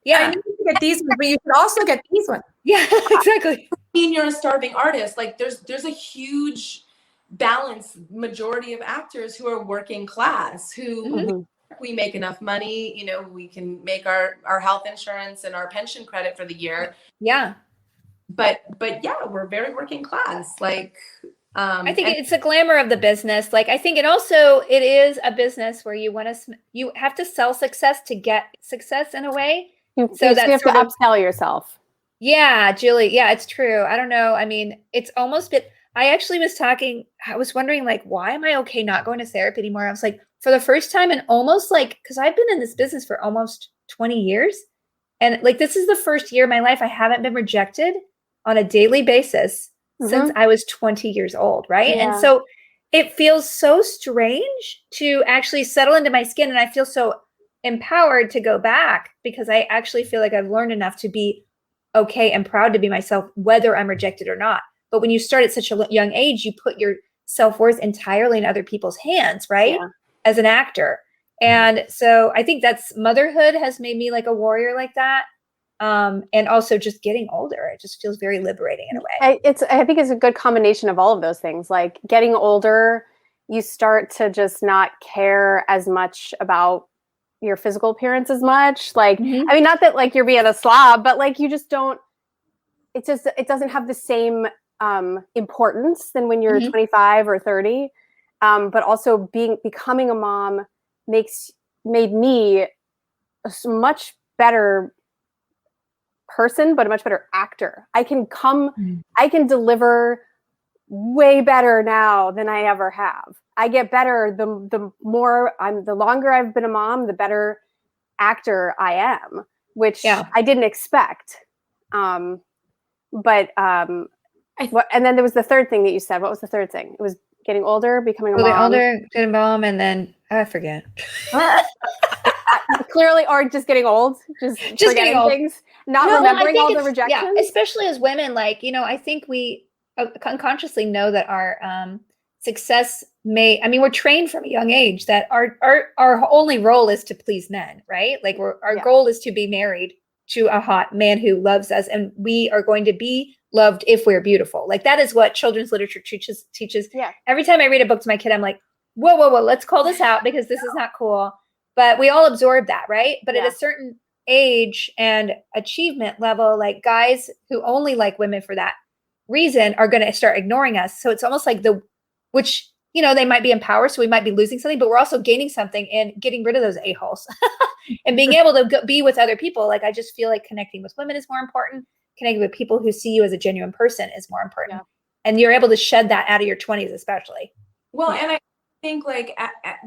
Yeah. I need to get these ones, but you should also get these ones. Yeah, exactly. I mean, you're a starving artist. Like there's a huge balance majority of actors who are working class, who we make enough money, we can make our health insurance and our pension credit for the year. Yeah. But yeah, we're very working class. Like, I think it's a glamour of the business. Like, I think it is a business where you have to sell success to get success in a way. So you have to upsell yourself. Yeah, Julie. Yeah, it's true. I don't know. I mean, it's almost been, I was wondering like, why am I okay not going to therapy anymore? I was like, for the first time in almost like, because I've been in this business for almost 20 years. And like, this is the first year of my life I haven't been rejected on a daily basis since I was 20 years old. Right. Yeah. And so it feels so strange to actually settle into my skin. And I feel so empowered to go back because I actually feel like I've learned enough to be okay and proud to be myself, whether I'm rejected or not. But when you start at such a young age, you put your self-worth entirely in other people's hands, right? Yeah. As an actor. And so I think that's motherhood has made me like a warrior like that. And also just getting older, it just feels very liberating in a way. I think it's a good combination of all of those things. Like getting older, you start to just not care as much about your physical appearance as much. Like, I mean, not that like you're being a slob, but like you just don't, it doesn't have the same importance than when you're 25 or 30. But also becoming a mom made me a much better person, but a much better actor. I can deliver way better now than I ever have. I get better the longer I've been a mom, the better actor I am, which I didn't expect. And then there was the third thing that you said. What was the third thing? It was getting older, becoming a mom. Older, getting a mom, and then I forget. Clearly, or just getting old, just forgetting old. Things, not remembering all the rejections. Yeah, especially as women, like, I think we unconsciously know that our success we're trained from a young age that our only role is to please men, right? Like our goal is to be married to a hot man who loves us, and we are going to be loved if we're beautiful. Like that is what children's literature teaches. Yeah. Every time I read a book to my kid, I'm like, whoa, let's call this out because this is not cool. But we all absorb that, right? But at a certain age and achievement level, like guys who only like women for that reason are going to start ignoring us. So it's almost like they might be empowered, so we might be losing something, but we're also gaining something and getting rid of those a-holes and being able to be with other people. Like I just feel like connecting with women is more important. Connecting with people who see you as a genuine person is more important. Yeah. And you're able to shed that out of your 20s, especially. Well, and I think like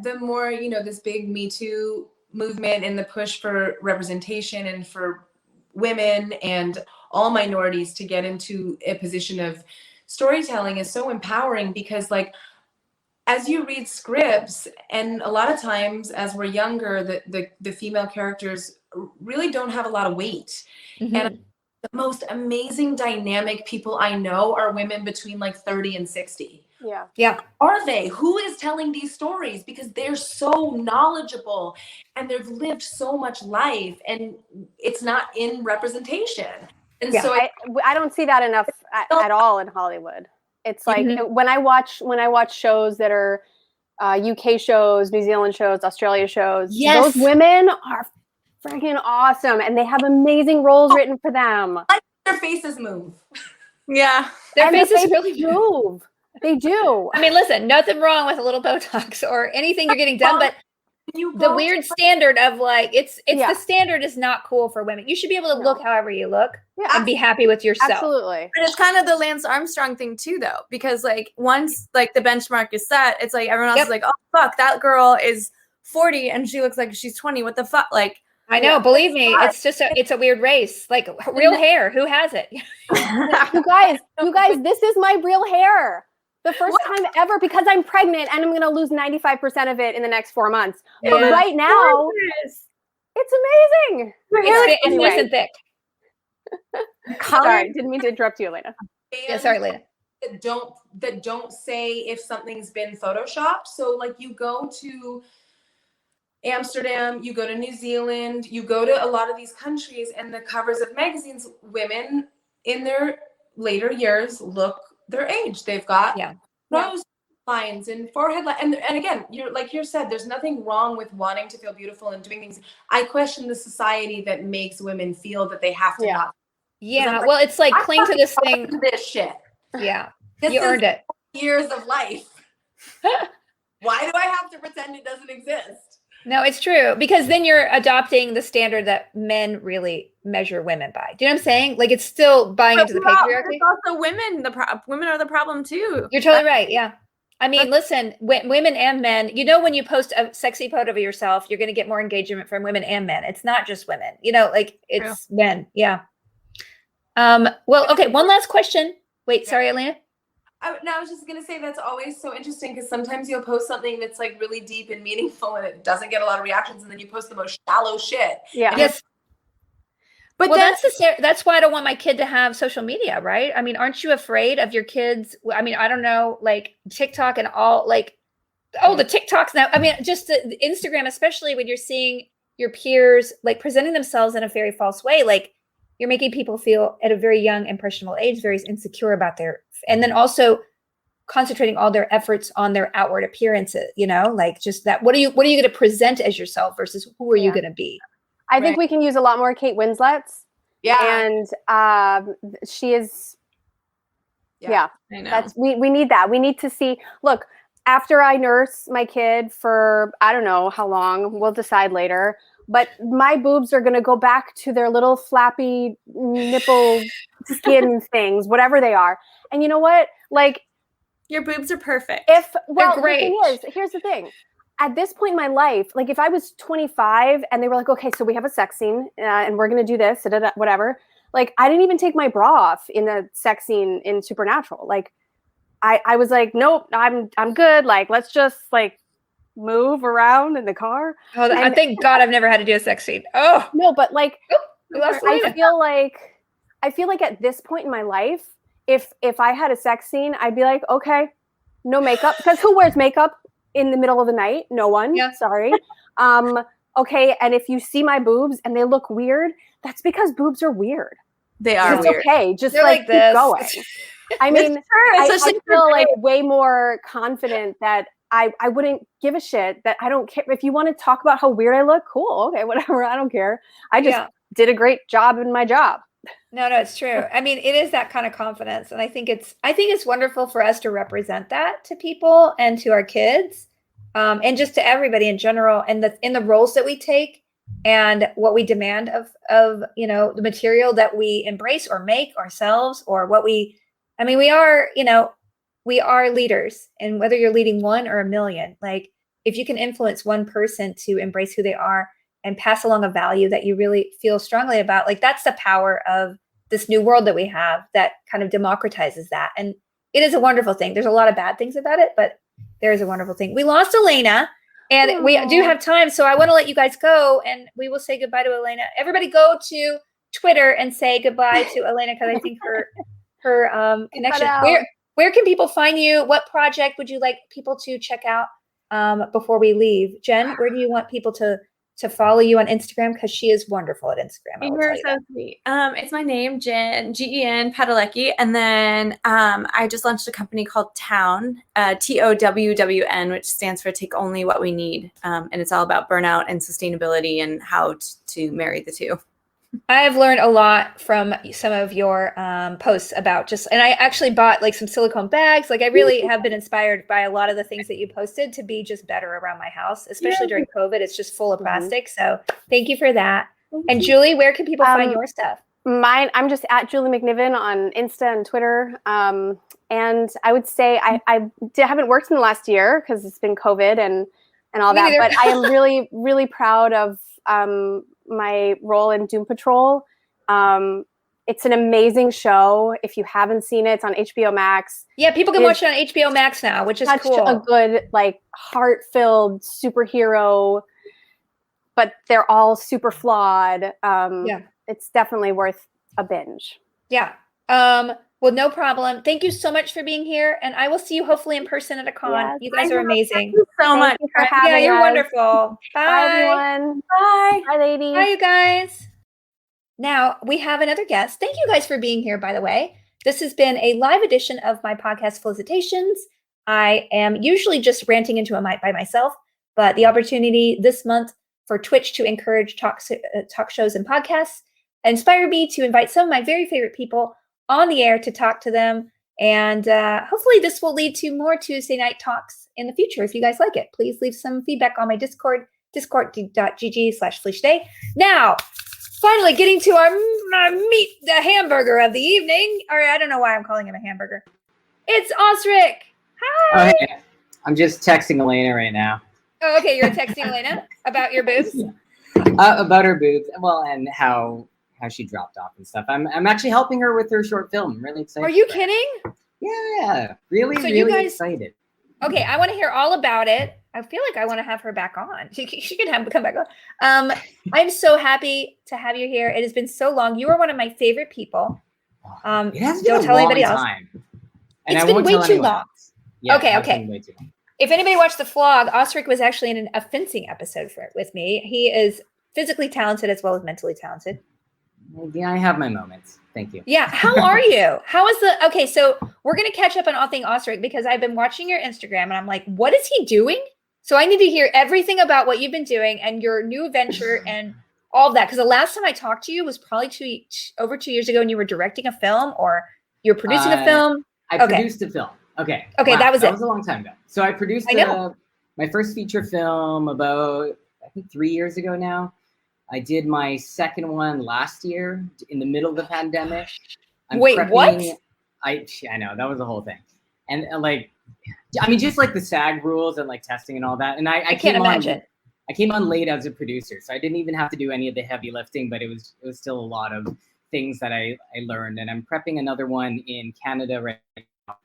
the more, this big Me Too movement and the push for representation and for women and all minorities to get into a position of storytelling is so empowering because like, as you read scripts, and a lot of times as we're younger, the female characters really don't have a lot of weight. And the most amazing dynamic people I know are women between like 30 and 60. Yeah. Yeah. Are they? Who is telling these stories? Because they're so knowledgeable and they've lived so much life and it's not in representation. And so I don't see that enough at all in Hollywood. It's like when I watch shows that are UK shows, New Zealand shows, Australia shows, those women are freaking awesome and they have amazing roles written for them. Their faces move. Yeah. Their faces really move. They do. I mean, listen, nothing wrong with a little Botox or anything you're getting done, but the weird standard of like, the standard is not cool for women. You should be able to look however you look and be happy with yourself. Absolutely. And it's kind of the Lance Armstrong thing too, though, because like once like the benchmark is set, it's like everyone else is like, oh, fuck, that girl is 40 and she looks like she's 20. What the fuck? Like, I know, believe me, it's just it's a weird race. Like real hair, who has it? You guys, this is my real hair. The first time ever because I'm pregnant and I'm going to lose 95% of it in the next 4 months. Yeah. But right now, it's amazing. It's nice and thick. Sorry, didn't mean to interrupt you, Alaina. Yeah, sorry, Alaina. That don't say if something's been photoshopped. So like you go to Amsterdam, you go to New Zealand, you go to a lot of these countries and the covers of magazines, women in their later years look their age. They've got nose lines and forehead lines. And again, you're like you said, there's nothing wrong with wanting to feel beautiful and doing things. I question the society that makes women feel that they have to not. Yeah. Well, it's like cling to this thing. This shit. Yeah. You earned it. Years of life. Why do I have to pretend it doesn't exist? No, it's true. Because then you're adopting the standard that men really measure women by. Do you know what I'm saying? Like it's still buying into the patriarchy. It's also women. Women are the problem too. You're totally right. Yeah. I mean, listen, women and men, when you post a sexy photo of yourself, you're going to get more engagement from women and men. It's not just women, like it's men. Yeah. Well, okay. One last question. Wait, sorry, Alaina. I was just gonna say that's always so interesting because sometimes you'll post something that's like really deep and meaningful and it doesn't get a lot of reactions, and then you post the most shallow shit. Yeah. Yes. But Well, then, that's why I don't want my kid to have social media, right? I mean, aren't you afraid of your kids? I mean, I don't know, like TikTok and all, like, oh, the TikToks now. I mean, just the Instagram, especially when you're seeing your peers like presenting themselves in a very false way, like you're making people feel at a very young, impressionable age, very insecure about and then also concentrating all their efforts on their outward appearances, like just that. What are you going to present as yourself versus who are you going to be? I think we can use a lot more Kate Winslet's. Yeah. And she is, I know. we need that. We need to see, look, after I nurse my kid for, I don't know how long, we'll decide later, but my boobs are going to go back to their little flappy nipple skin things, whatever they are. And you know what? Like, your boobs are perfect. They're great. The thing is, here's the thing. At this point in my life, like if I was 25 and they were like, okay, so we have a sex scene and we're going to do this, whatever. Like I didn't even take my bra off in the sex scene in Supernatural. Like I was like, nope, I'm good. Like, let's just like move around in the car. Oh, I thank God I've never had to do a sex scene. Oh no, but like, I feel like at this point in my life, if I had a sex scene, I'd be like, okay, no makeup, because who wears makeup in the middle of the night? No one. Yeah. Sorry. Okay. And if you see my boobs and they look weird, that's because boobs are weird. They are it's weird. Okay. Just They're like like keep this. going. I mean, I feel like for way more confident that I wouldn't give a shit, that I don't care. If you want to talk about how weird I look, cool. Okay, whatever. I don't care. I just did a great job in my job. No, it's true. I mean, it is that kind of confidence. And I think it's wonderful for us to represent that to people and to our kids, and just to everybody in general, and in the roles that we take and what we demand of the material that we embrace or make ourselves, or we are leaders. And whether you're leading one or a million, like if you can influence one person to embrace who they are and pass along a value that you really feel strongly about, like that's the power of this new world that we have that kind of democratizes that. And it is a wonderful thing. There's a lot of bad things about it, but there is a wonderful thing. We lost Alaina and we do have time. So I want to let you guys go and we will say goodbye to Alaina. Everybody go to Twitter and say goodbye to Alaina, because I think her connection. Where can people find you? What project would you like people to check out before we leave? Jen, where do you want people to follow you on Instagram? Because she is wonderful at Instagram. You're so sweet. It's my name, Jen, Gen Padalecki. And then I just launched a company called Town, TOWWN, which stands for Take Only What We Need. And it's all about burnout and sustainability and how to marry the two. I have learned a lot from some of your posts about and I actually bought like some silicone bags. Like I really have been inspired by a lot of the things that you posted to be just better around my house, especially during COVID. It's just full of plastic. So thank you for that. And Julie, where can people find your stuff? Mine, I'm just at Julie McNiven on Insta and Twitter. And I would say I haven't worked in the last year because it's been COVID and all that, but I am really, really proud of my role in Doom Patrol. It's an amazing show. If you haven't seen it, it's on HBO Max. Yeah, people can watch it on HBO Max now, which is cool. A good, like, heart-filled superhero, but they're all super flawed. It's definitely worth a binge. Yeah. Well, no problem. Thank you so much for being here, and I will see you hopefully in person at a con. Yes, you guys are amazing. Thank you so much for having us. You're wonderful. Bye. Bye, everyone. Bye. Bye, ladies. Bye, you guys. Now we have another guest. Thank you guys for being here, by the way. This has been a live edition of my podcast, Felicitations. I am usually just ranting into a mic by myself, but the opportunity this month for Twitch to encourage talk shows and podcasts inspired me to invite some of my very favorite people on the air to talk to them. And hopefully this will lead to more Tuesday night talks in the future. If you guys like it, please leave some feedback on my Discord, discord.gg/FeliciaDay. Now, finally getting to our meat, the hamburger of the evening. Or I don't know why I'm calling him a hamburger. It's Osric. Hi. Oh, hey. I'm just texting Alaina right now. Oh, okay. You're texting Alaina about your boobs? About her boobs. Well, and how she dropped off and stuff. I'm actually helping her with her short film. I'm really excited. Are you kidding? Yeah, really, So you really guys- excited. Okay, I want to hear all about it. I feel like I want to have her back on. She can come back on. I'm so happy to have you here. It has been so long. You are one of my favorite people. It has been Don't a tell long anybody else. time. And It's I been won't way tell too anyone long. else. Yeah, Okay, it has okay. been way too long. If anybody watched the vlog, Osric was actually in a fencing episode with me. He is physically talented as well as mentally talented. Yeah, I have my moments. Thank you. Yeah. How are you? How is okay, so we're going to catch up on all things Osric because I've been watching your Instagram and I'm like, what is he doing? So I need to hear everything about what you've been doing and your new venture and all of that. Because the last time I talked to you was probably over 2 years ago and you were directing a film or you're producing a film. I produced a film. Okay. Okay, wow, that was it. That was a long time ago. So I produced my first feature film about, I think, 3 years ago now. I did my second one last year in the middle of the pandemic. Wait, what? I know, that was the whole thing. And like, I mean, just like the SAG rules and like testing and all that. And I can't imagine. I came on late as a producer, so I didn't even have to do any of the heavy lifting, but it was still a lot of things that I learned. And I'm prepping another one in Canada right now,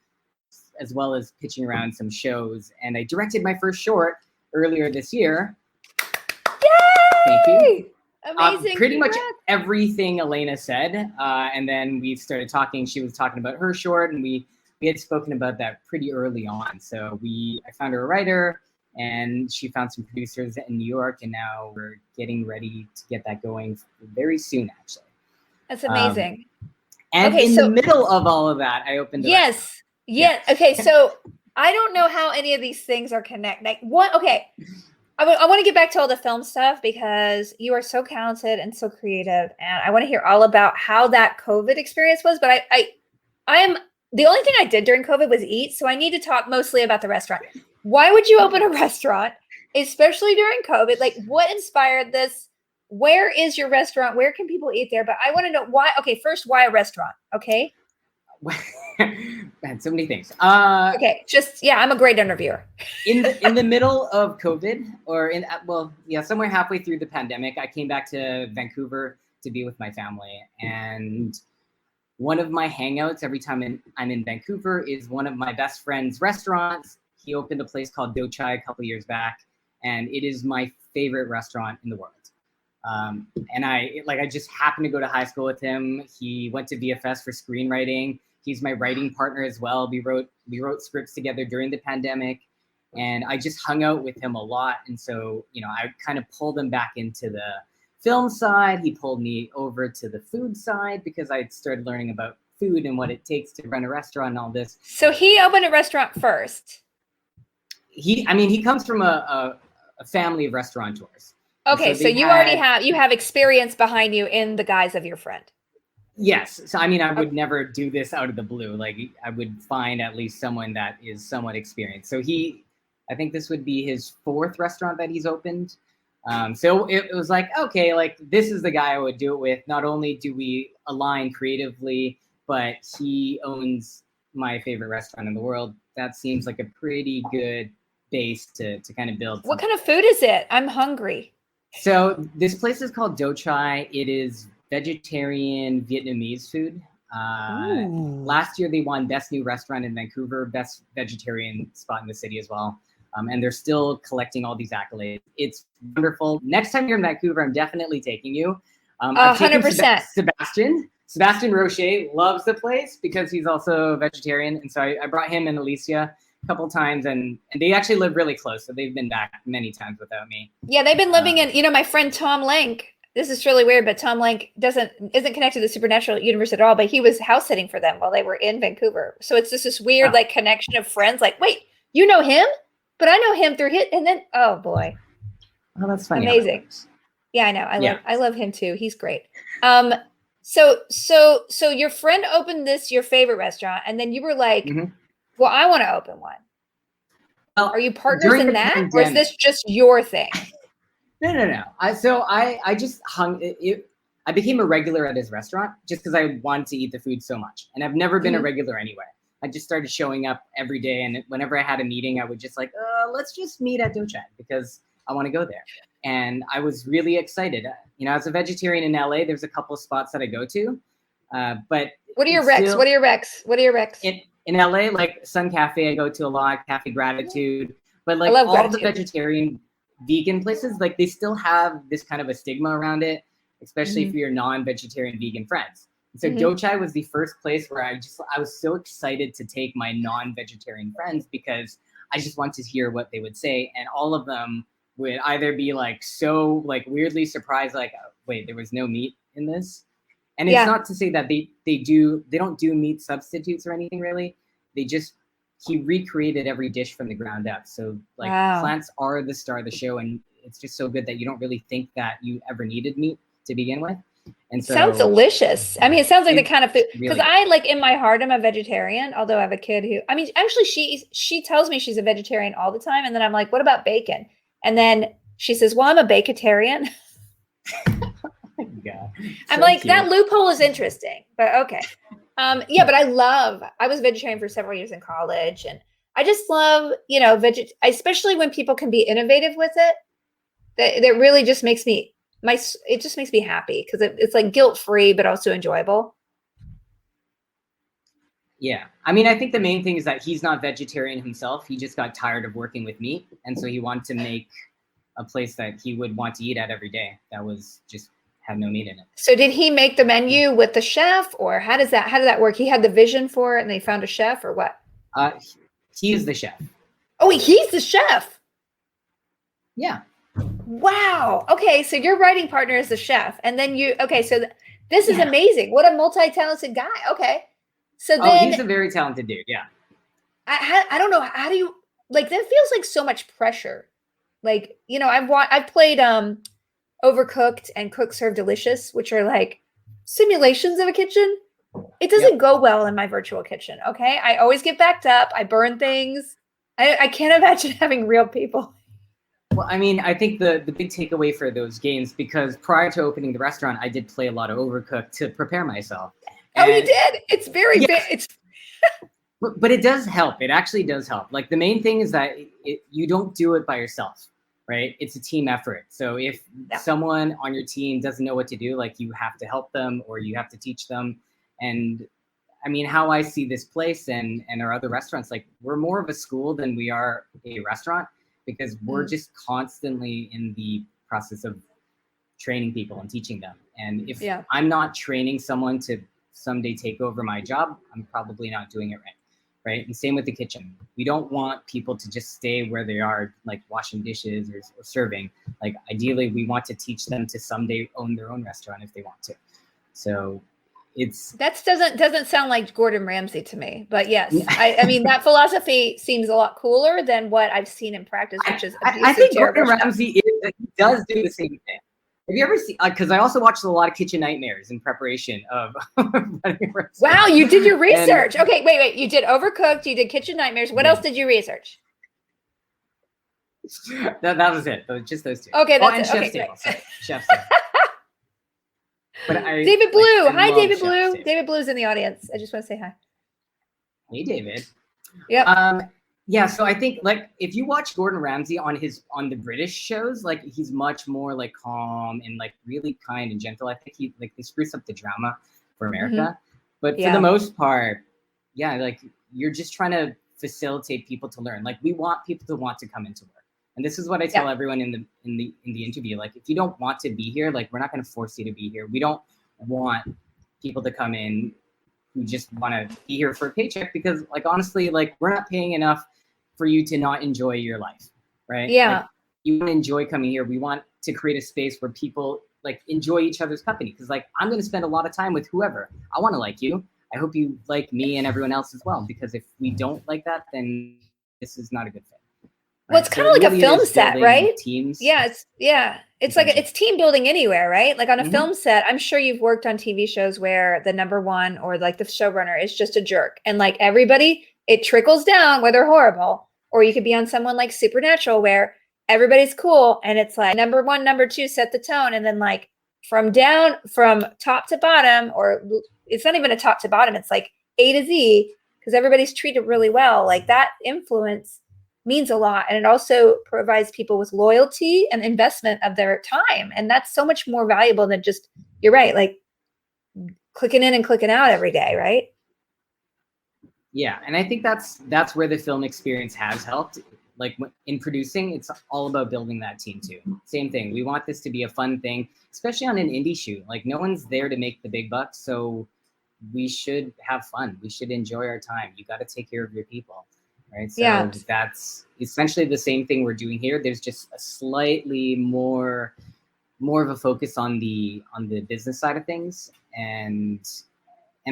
as well as pitching around some shows. And I directed my first short earlier this year. Yay! Thank you. Amazing. Pretty much everything Alaina said. And then we started talking. She was talking about her short, and we had spoken about that pretty early on. So I found her a writer, and she found some producers in New York, and now we're getting ready to get that going very soon, actually. That's amazing. And okay, in the middle of all of that, I opened. Yes. Okay. So I don't know how any of these things are connected. Like what? Okay. I want to get back to all the film stuff because you are so talented and so creative, and I want to hear all about how that COVID experience was. But I am the only thing I did during COVID was eat, so I need to talk mostly about the restaurant. Why would you open a restaurant, especially during COVID? Like, what inspired this? Where is your restaurant? Where can people eat there? But I want to know why. Okay, first, why a restaurant? Okay. Man, so many things. Okay, I'm a great interviewer. in the middle of COVID, or somewhere halfway through the pandemic, I came back to Vancouver to be with my family, and one of my hangouts every time I'm in Vancouver is one of my best friend's restaurants. He opened a place called Do Chai a couple years back, and it is my favorite restaurant in the world. And I just happened to go to high school with him. He went to VFS for screenwriting. He's my writing partner as well. We wrote scripts together during the pandemic, and I just hung out with him a lot. And so, I kind of pulled him back into the film side. He pulled me over to the food side because I started learning about food and what it takes to run a restaurant and all this. So he opened a restaurant first. He comes from a family of restaurateurs. Okay, so you already have experience behind you in the guise of your friend. Yes. So, I would never do this out of the blue. Like, I would find at least someone that is somewhat experienced. So I think this would be his fourth restaurant that he's opened. So it was like, okay, like this is the guy I would do it with. Not only do we align creatively, but he owns my favorite restaurant in the world. That seems like a pretty good base to kind of build. What kind of food is it? I'm hungry. So this place is called Do Chai. It is vegetarian Vietnamese food. Last year they won Best New Restaurant in Vancouver, Best Vegetarian Spot in the city as well. And they're still collecting all these accolades. It's wonderful. Next time you're in Vancouver, I'm definitely taking you. 100%. Sebastian Rocher loves the place because he's also vegetarian. And so I brought him and Alicia a couple times, and they actually live really close. So they've been back many times without me. Yeah, they've been living in, my friend Tom Lank. This is really weird, but Tom Lank isn't connected to the Supernatural universe at all, but he was house sitting for them while they were in Vancouver. So it's just this weird like connection of friends. Like, wait, you know him? But I know him through his, and then, oh boy. Oh, that's funny. Amazing. Yeah, I know. I love him too. He's great. So your friend opened your favorite restaurant, and then you were like, well, I want to open one. Well, are you partners in that? Or is this just your thing? No. I just I became a regular at his restaurant just because I wanted to eat the food so much. And I've never been a regular anywhere. I just started showing up every day. And whenever I had a meeting, I would just like, let's just meet at Do Chai because I want to go there. And I was really excited. As a vegetarian in LA, there's a couple of spots that I go to. But what are your recs? What are your recs? in LA, like Sun Cafe, I go to a lot, Cafe Gratitude, but like love all the Gratitude. vegetarian, vegan places, like they still have this kind of a stigma around it, especially for your non-vegetarian vegan friends. And so Dochai was the first place where I was so excited to take my non-vegetarian friends because I just wanted to hear what they would say, and all of them would either be like so like weirdly surprised, like, oh, wait, there was no meat in this. And it's not to say that they don't do meat substitutes or anything really. He recreated every dish from the ground up. So like plants are the star of the show, and it's just so good that you don't really think that you ever needed meat to begin with. And so sounds delicious. I mean, it sounds like the kind of food, because really I like in my heart I'm a vegetarian, although I have a kid who, I mean, actually she tells me she's a vegetarian all the time, and then I'm like, what about bacon? And then she says, well, I'm a bacatarian. Yeah, I'm so like, cute. that loophole is interesting, but okay. Yeah, but I was vegetarian for several years in college, and I just love, you know, especially when people can be innovative with it. That really just makes me it just makes me happy because it's like guilt-free, but also enjoyable. Yeah. I mean, I think the main thing is that he's not vegetarian himself. He just got tired of working with meat. And so he wanted to make a place that he would want to eat at every day that was just had no meat in it. So did he make the menu with the chef, or how did that work? He had the vision for it and they found a chef, or what? He is the chef. Oh, he's the chef. Yeah. Wow. Okay. So your writing partner is the chef. And then so this is amazing. What a multi-talented guy. Okay. So then he's a very talented dude. Yeah. I don't know. How do you, like, that feels like so much pressure. Like, you know, I've played Overcooked and Cook Serve Delicious, which are like simulations of a kitchen. It doesn't go well in my virtual kitchen. Okay. I always get backed up. I burn things. I can't imagine having real people. Well, I mean, I think the big takeaway for those games, because prior to opening the restaurant, I did play a lot of Overcooked to prepare myself. Oh, you did? It's very big. It's but it does help. It actually does help. Like the main thing is that you don't do it by yourself, right? It's a team effort. So if someone on your team doesn't know what to do, like you have to help them or you have to teach them. And I mean, how I see this place and our other restaurants, like we're more of a school than we are a restaurant, because we're just constantly in the process of training people and teaching them. And if I'm not training someone to someday take over my job, I'm probably not doing it right? And same with the kitchen. We don't want people to just stay where they are, like washing dishes or serving. Like ideally, we want to teach them to someday own their own restaurant if they want to. So that doesn't sound like Gordon Ramsay to me, but yes, I mean that philosophy seems a lot cooler than what I've seen in practice, which is abusive, I think Gordon Ramsay does do the same thing. Have you ever seen? Because I also watched a lot of Kitchen Nightmares in preparation of. Wow, you did your research. Okay, wait. You did Overcooked. You did Kitchen Nightmares. What else did you research? That was it. Just those two. Okay, that's Chef's Table. Chef's Table. But David Blue. Hi, David Blue. David Blue's in the audience. I just want to say hi. Hey, David. Yeah. Yeah. So I think like if you watch Gordon Ramsay on the British shows, like he's much more like calm and like really kind and gentle. I think they spruce up the drama for America. But for the most part, like you're just trying to facilitate people to learn. Like we want people to want to come into work. And this is what I tell everyone in the interview. Like, if you don't want to be here, like, we're not going to force you to be here. We don't want people to come in who just want to be here for a paycheck, because, like, honestly, like, we're not paying enough for you to not enjoy your life, right? Yeah. Like, you want to enjoy coming here. We want to create a space where people, like, enjoy each other's company. Because, like, I'm going to spend a lot of time with whoever. I want to like you. I hope you like me and everyone else as well. Because if we don't like that, then this is not a good fit. Well, it's kind of like a film set, right? Teams. Yeah, it's like it's team building anywhere, right? Like on a film set, I'm sure you've worked on TV shows where the number one or like the showrunner is just a jerk, and like everybody, it trickles down where they're horrible. Or you could be on someone like Supernatural where everybody's cool, and it's like number one, number two set the tone, and then like from top to bottom, or it's not even a top to bottom, it's like A to Z, because everybody's treated really well. Like that influence means a lot. And it also provides people with loyalty and investment of their time. And that's so much more valuable than just, you're right, like clicking in and clicking out every day, right? Yeah, and I think that's where the film experience has helped. Like in producing, it's all about building that team too. Same thing. We want this to be a fun thing, especially on an indie shoot. Like no one's there to make the big bucks, so we should have fun. We should enjoy our time. You got to take care of your people, right? So that's essentially the same thing we're doing here. There's just a slightly more of a focus on the business side of things, and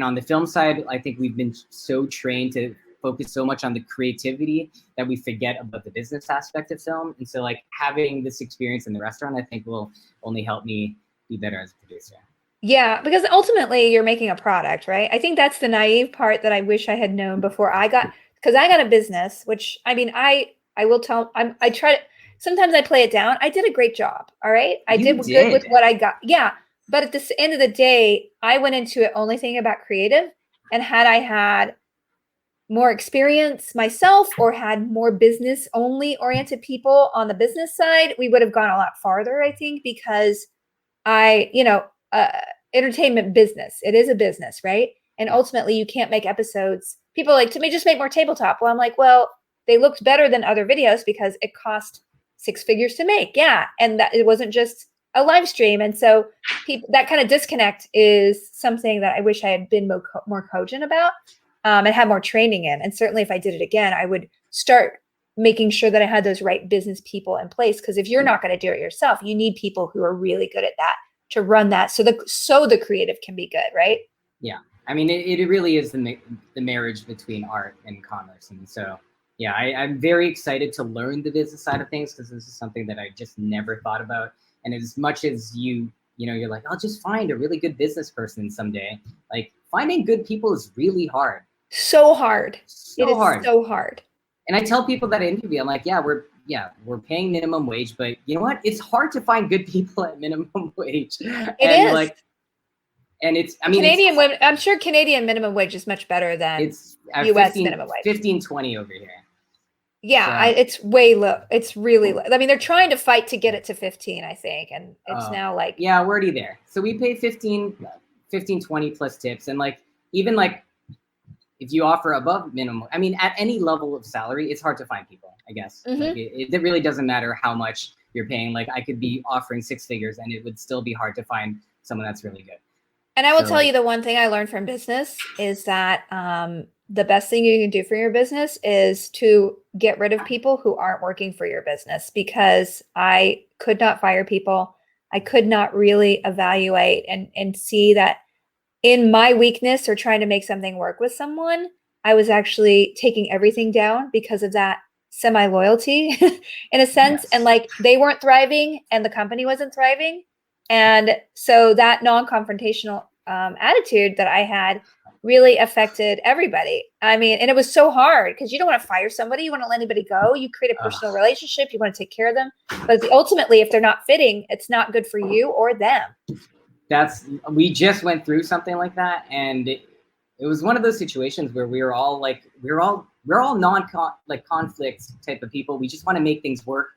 on the film side, I think we've been so trained to focus so much on the creativity that we forget about the business aspect of film. And so like having this experience in the restaurant, I think will only help me be better as a producer. Yeah, because ultimately you're making a product, right? I think that's the naive part that I wish I had known before because I got a business, which I mean, I will tell, I try to, sometimes I play it down. I did a great job. All right. I did good with what I got. Yeah. But at the end of the day, I went into it only thinking about creative, and had I had more experience myself or had more business only oriented people on the business side, we would have gone a lot farther, I think, because entertainment business, it is a business, right? And ultimately you can't make episodes. People like, to me, just make more tabletop. Well, I'm like, well, they looked better than other videos because it cost 6 figures to make. Yeah. And that it wasn't just a live stream. And so that kind of disconnect is something that I wish I had been more cogent about. And had more training in. And certainly if I did it again, I would start making sure that I had those right business people in place. Because if you're not going to do it yourself, you need people who are really good at that to run that. So the creative can be good, right? Yeah. I mean, it really is the marriage between art and commerce. And so, yeah, I'm very excited to learn the business side of things, because this is something that I just never thought about. And as much as you're like, I'll just find a really good business person someday. Like finding good people is really hard. So hard. So hard. And I tell people that I interview, I'm like, we're paying minimum wage, but you know what? It's hard to find good people at minimum wage. It is. Like, and it's, I mean, Canadian women, I'm sure Canadian minimum wage is much better than it's US minimum wage. 15.20 over here. Yeah, so. It's way low. It's really low. I mean, they're trying to fight to get it to 15, I think. And it's now like. Yeah, we're already there. So we pay 15.20 plus tips. And like, even like, if you offer above minimum, I mean, at any level of salary, it's hard to find people, I guess. Mm-hmm. Like it really doesn't matter how much you're paying. Like I could be offering 6 figures and it would still be hard to find someone that's really good. And I will tell you, the one thing I learned from business is that the best thing you can do for your business is to get rid of people who aren't working for your business, because I could not fire people. I could not really evaluate and see that in my weakness or trying to make something work with someone, I was actually taking everything down because of that semi-loyalty in a sense. Yes. And like they weren't thriving and the company wasn't thriving. And so that non-confrontational attitude that I had really affected everybody. I mean, and it was so hard because you don't want to fire somebody. You want to let anybody go. You create a personal relationship. You want to take care of them. But ultimately, if they're not fitting, it's not good for you or them. We just went through something like that. And it was one of those situations where we were all conflict type of people. We just want to make things work.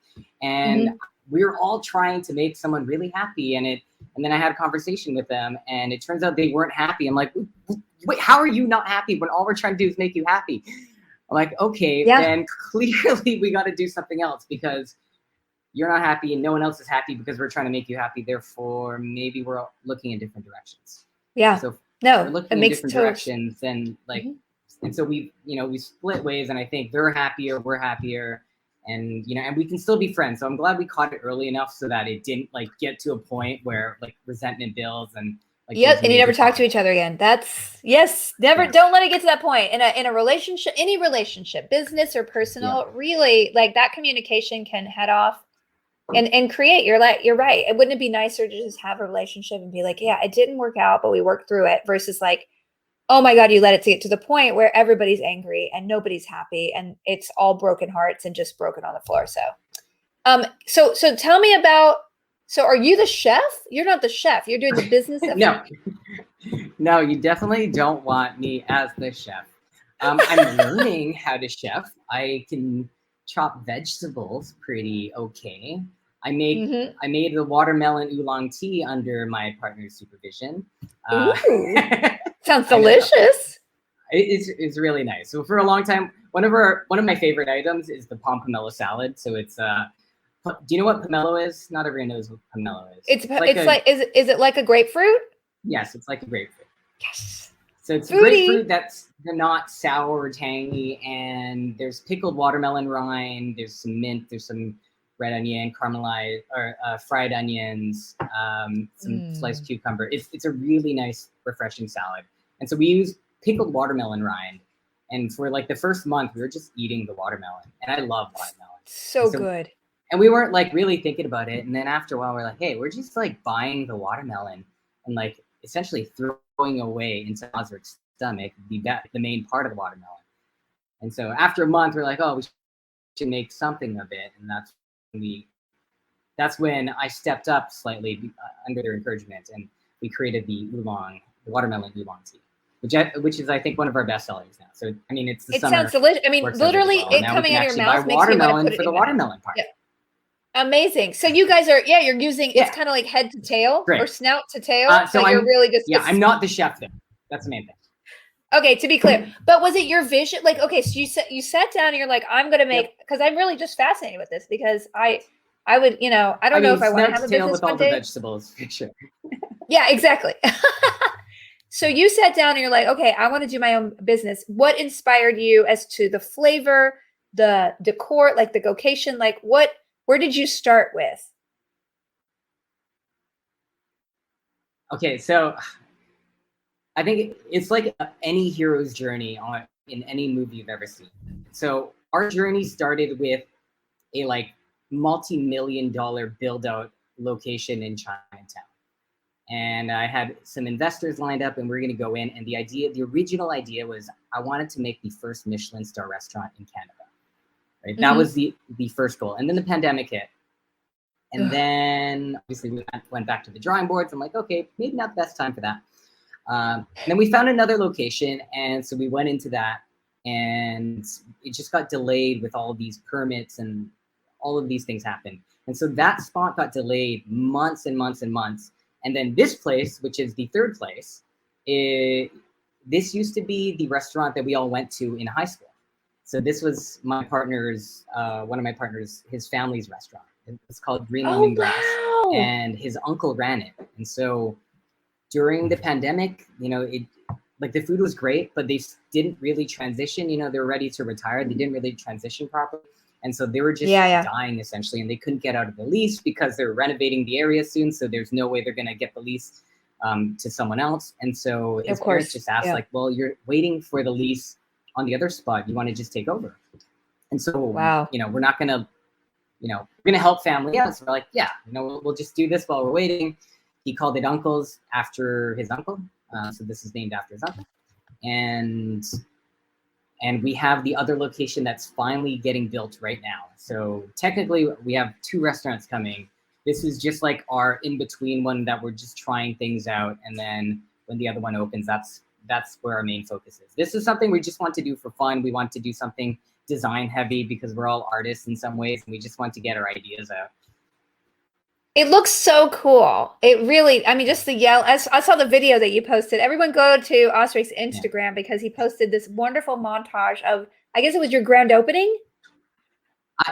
And we were all trying to make someone really happy. And then I had a conversation with them and it turns out they weren't happy. I'm like, wait, how are you not happy when all we're trying to do is make you happy? I'm like, okay, then clearly we got to do something else because you're not happy and no one else is happy because we're trying to make you happy. Therefore, maybe we're looking in different directions. Yeah. So we're looking in different directions and like, and so we split ways and I think they're happier, we're happier. And, and we can still be friends. So I'm glad we caught it early enough so that it didn't like get to a point where like resentment builds and like. Yep. And you never talk to each other again. Never. Don't let it get to that point in a relationship, any relationship, business or personal, really like that communication can head off and create, you're right. Wouldn't it be nicer to just have a relationship and be like, yeah, it didn't work out, but we worked through it versus like, oh my God, you let it get to the point where everybody's angry and nobody's happy and it's all broken hearts and just broken on the floor. So tell me about, so are you the chef? You're not the chef. You're doing the business. No, you definitely don't want me as the chef. I'm learning how to chef. I can chop vegetables pretty okay. I made the watermelon oolong tea under my partner's supervision. Sounds delicious. It's really nice. So for a long time, one of my favorite items is the pomelo salad. So it's do you know what pomelo is? Not everyone knows what pomelo is. Is it like a grapefruit? Yes, it's like a grapefruit. Yes. So it's a Foodie. grapefruit that's not sour or tangy, and there's pickled watermelon rind, there's some mint, there's some red onion, caramelized or fried onions, some sliced cucumber. It's a really nice, refreshing salad. And so we use pickled watermelon rind, and for like the first month, we were just eating the watermelon, and I love watermelon. So good. And we weren't like really thinking about it, and then after a while, we're like, hey, we're just like buying the watermelon and like essentially throwing away into Osric's stomach the main part of the watermelon. And so after a month, we're like, oh, we should make something of it, and that's when I stepped up slightly under their encouragement, and we created the watermelon oolong tea, which is I think one of our best sellers now. So I mean, it sounds delicious. I mean, literally, it coming out of your mouth makes you want to put it for the in watermelon part. Yeah. Amazing. So you guys are, you're using, it's kind of like head to tail or snout to tail. So you're really just. Yeah, I'm not the chef though. That's the main thing. Okay, to be clear, but was it your vision? Like, okay, so you sat down and you're like, I'm going to make, because I'm really just fascinated with this because I would, I don't know if I want to have a business with all the vegetables, for sure. Yeah, exactly. So you sat down and you're like, okay, I want to do my own business. What inspired you as to the flavor, the decor, like the location, like where did you start with? Okay, so I think it's like any hero's journey in any movie you've ever seen. So our journey started with a like multi-million-dollar build-out location in Chinatown. And I had some investors lined up and we're going to go in. And the original idea was I wanted to make the first Michelin star restaurant in Canada. Right? Mm-hmm. That was the first goal. And then the pandemic hit. And then obviously we went back to the drawing boards. I'm like, okay, maybe not the best time for that. And then we found another location. And so we went into that and it just got delayed with all of these permits and all of these things happened. And so that spot got delayed months and months and months. And then this place, which is the third place, this used to be the restaurant that we all went to in high school. So this was my partner's, one of my partners, his family's restaurant. It's called Green Lemongrass, wow. And his uncle ran it. And so during the pandemic, the food was great, but they didn't really transition. They were ready to retire. They didn't really transition properly. And so they were just dying essentially, and they couldn't get out of the lease because they're renovating the area soon. So there's no way they're going to get the lease to someone else. And so his parents just asked well, you're waiting for the lease on the other spot. You want to just take over? And so, we're not going to, we're going to help family out. So we're like, we'll just do this while we're waiting. He called it Uncle's after his uncle. So this is named after his uncle. And we have the other location that's finally getting built right now. So technically we have 2 restaurants coming. This is just like our in-between one that we're just trying things out. And then when the other one opens, that's where our main focus is. This is something we just want to do for fun. We want to do something design heavy because we're all artists in some ways. And we just want to get our ideas out. It looks so cool. It really, just the yellow. I saw the video that you posted. Everyone go to Osric's Instagram because he posted this wonderful montage of, I guess it was your grand opening?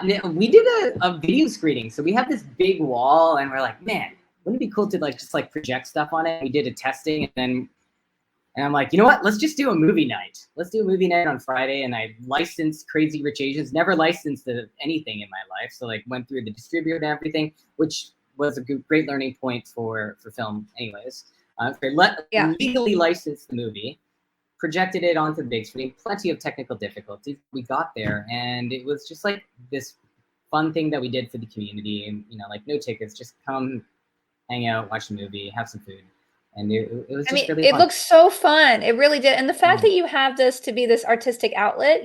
We did a video screening. So we have this big wall and we're like, man, wouldn't it be cool to just project stuff on it? We did a testing and I'm like, you know what? Let's just do a movie night. Let's do a movie night on Friday. And I licensed Crazy Rich Asians, never licensed anything in my life. So went through the distributor and everything, which was a great learning point for film anyways. Legally licensed the movie, projected it onto the big screen, plenty of technical difficulties. We got there and it was just this fun thing that we did for the community and, no tickets, just come hang out, watch the movie, have some food. And it was just really fun. It looks so fun. It really did. And the fact that you have this to be this artistic outlet,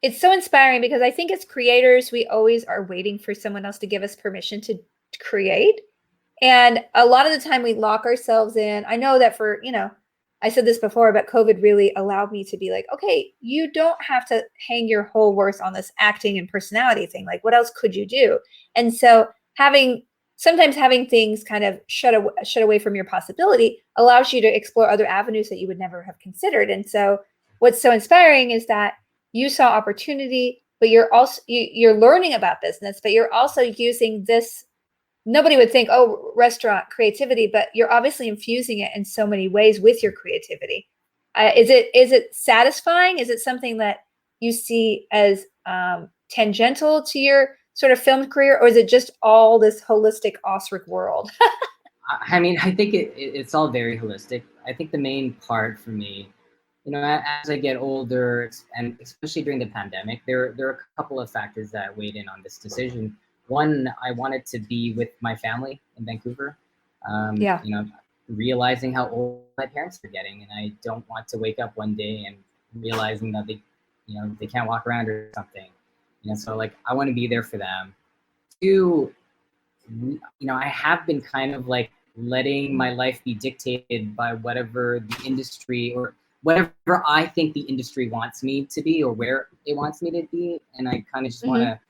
it's so inspiring because I think as creators, we always are waiting for someone else to give us permission to create. And a lot of the time we lock ourselves in. I know that I said this before, but COVID really allowed me to be like, okay, you don't have to hang your whole worth on this acting and personality thing. What else could you do? And so having sometimes having things kind of shut away from your possibility allows you to explore other avenues that you would never have considered. And so what's so inspiring is that you saw opportunity, but you're also you're learning about business, but you're also using this. Nobody would think, oh, restaurant creativity, but you're obviously infusing it in so many ways with your creativity. Is it satisfying? Is it something that you see as tangential to your sort of film career, or is it just all this holistic Osric world? I mean, I think it's all very holistic. I think the main part for me, as I get older, and especially during the pandemic, there are a couple of factors that weighed in on this decision. One, I wanted to be with my family in Vancouver. Realizing how old my parents are getting, and I don't want to wake up one day and realizing that they can't walk around or something. So like I want to be there for them. Two, I have been kind of like letting my life be dictated by whatever the industry or whatever I think the industry wants me to be or where it wants me to be, and I kind of just want to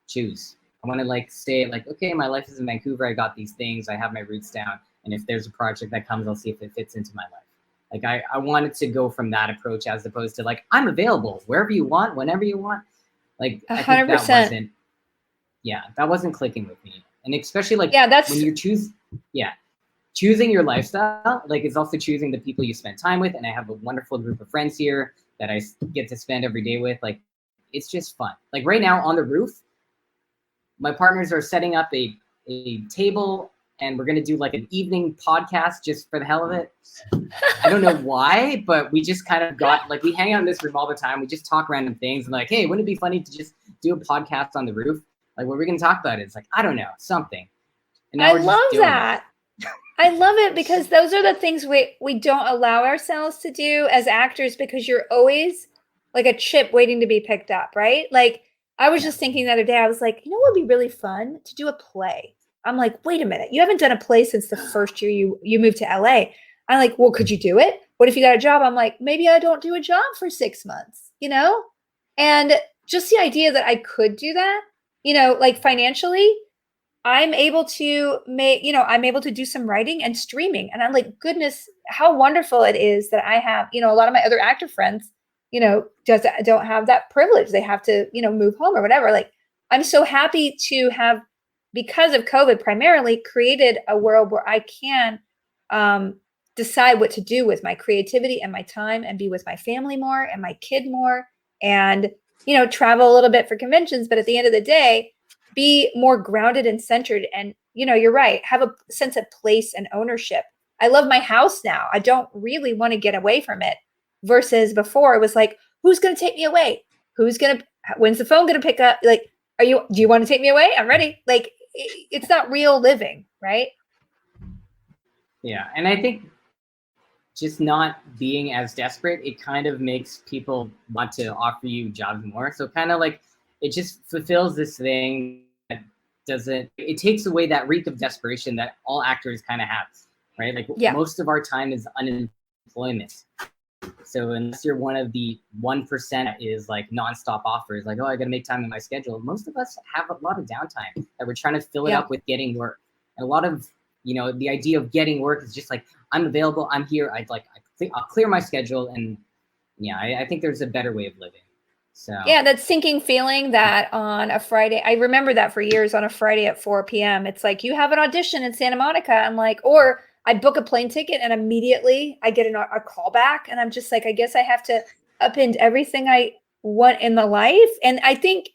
choose. I want to like say like, okay, my life is in Vancouver. I got these things. I have my roots down. And if there's a project that comes, I'll see if it fits into my life. Like I wanted to go from that approach as opposed to like, I'm available wherever you want, whenever you want. Like 100%. That wasn't clicking with me. And especially like when you choosing your lifestyle, like it's also choosing the people you spend time with. And I have a wonderful group of friends here that I get to spend every day with. Like, it's just fun. Like right now on the roof, my partners are setting up a table and we're going to do like an evening podcast just for the hell of it. I don't know why, but we just kind of got like, we hang out in this room all the time. We just talk random things and like, hey, wouldn't it be funny to just do a podcast on the roof? Like, what are we going to talk about? It's like, I don't know, something. And I love that. I love it because those are the things we don't allow ourselves to do as actors because you're always like a chip waiting to be picked up, right? Like, I was just thinking the other day, I was like, what would be really fun to do a play? I'm like, wait a minute, you haven't done a play since the first year you moved to LA. I'm like, well, could you do it? What if you got a job? I'm like, maybe I don't do a job for 6 months, And just the idea that I could do that, like financially, I'm able to I'm able to do some writing and streaming. And I'm like, goodness, how wonderful it is that I have, a lot of my other actor friends, don't have that privilege. They have to, move home or whatever. Like, I'm so happy to have, because of COVID primarily, created a world where I can decide what to do with my creativity and my time and be with my family more and my kid more and, travel a little bit for conventions. But at the end of the day, be more grounded and centered. And, you're right. Have a sense of place and ownership. I love my house now. I don't really want to get away from it versus before it was like, who's going to take me away? When's the phone going to pick up? Like, do you want to take me away? I'm ready. Like, it's not real living, right? Yeah. And I think just not being as desperate, it kind of makes people want to offer you jobs more. So kind of like, it just fulfills this thing that it takes away that reek of desperation that all actors kind of have, right? Like most of our time is unemployment. So unless you're one of the 1% that is like nonstop offers, like, oh, I got to make time in my schedule. Most of us have a lot of downtime that we're trying to fill it up with getting work. And a lot of, the idea of getting work is just like, I'm available, I'm here. I'll clear my schedule. And I think there's a better way of living. So that sinking feeling that on a Friday, I remember that for years on a Friday at 4 p.m. It's like, you have an audition in Santa Monica. I'm like, or I book a plane ticket and immediately I get a call back. And I'm just like, I guess I have to upend everything I want in the life. And I think,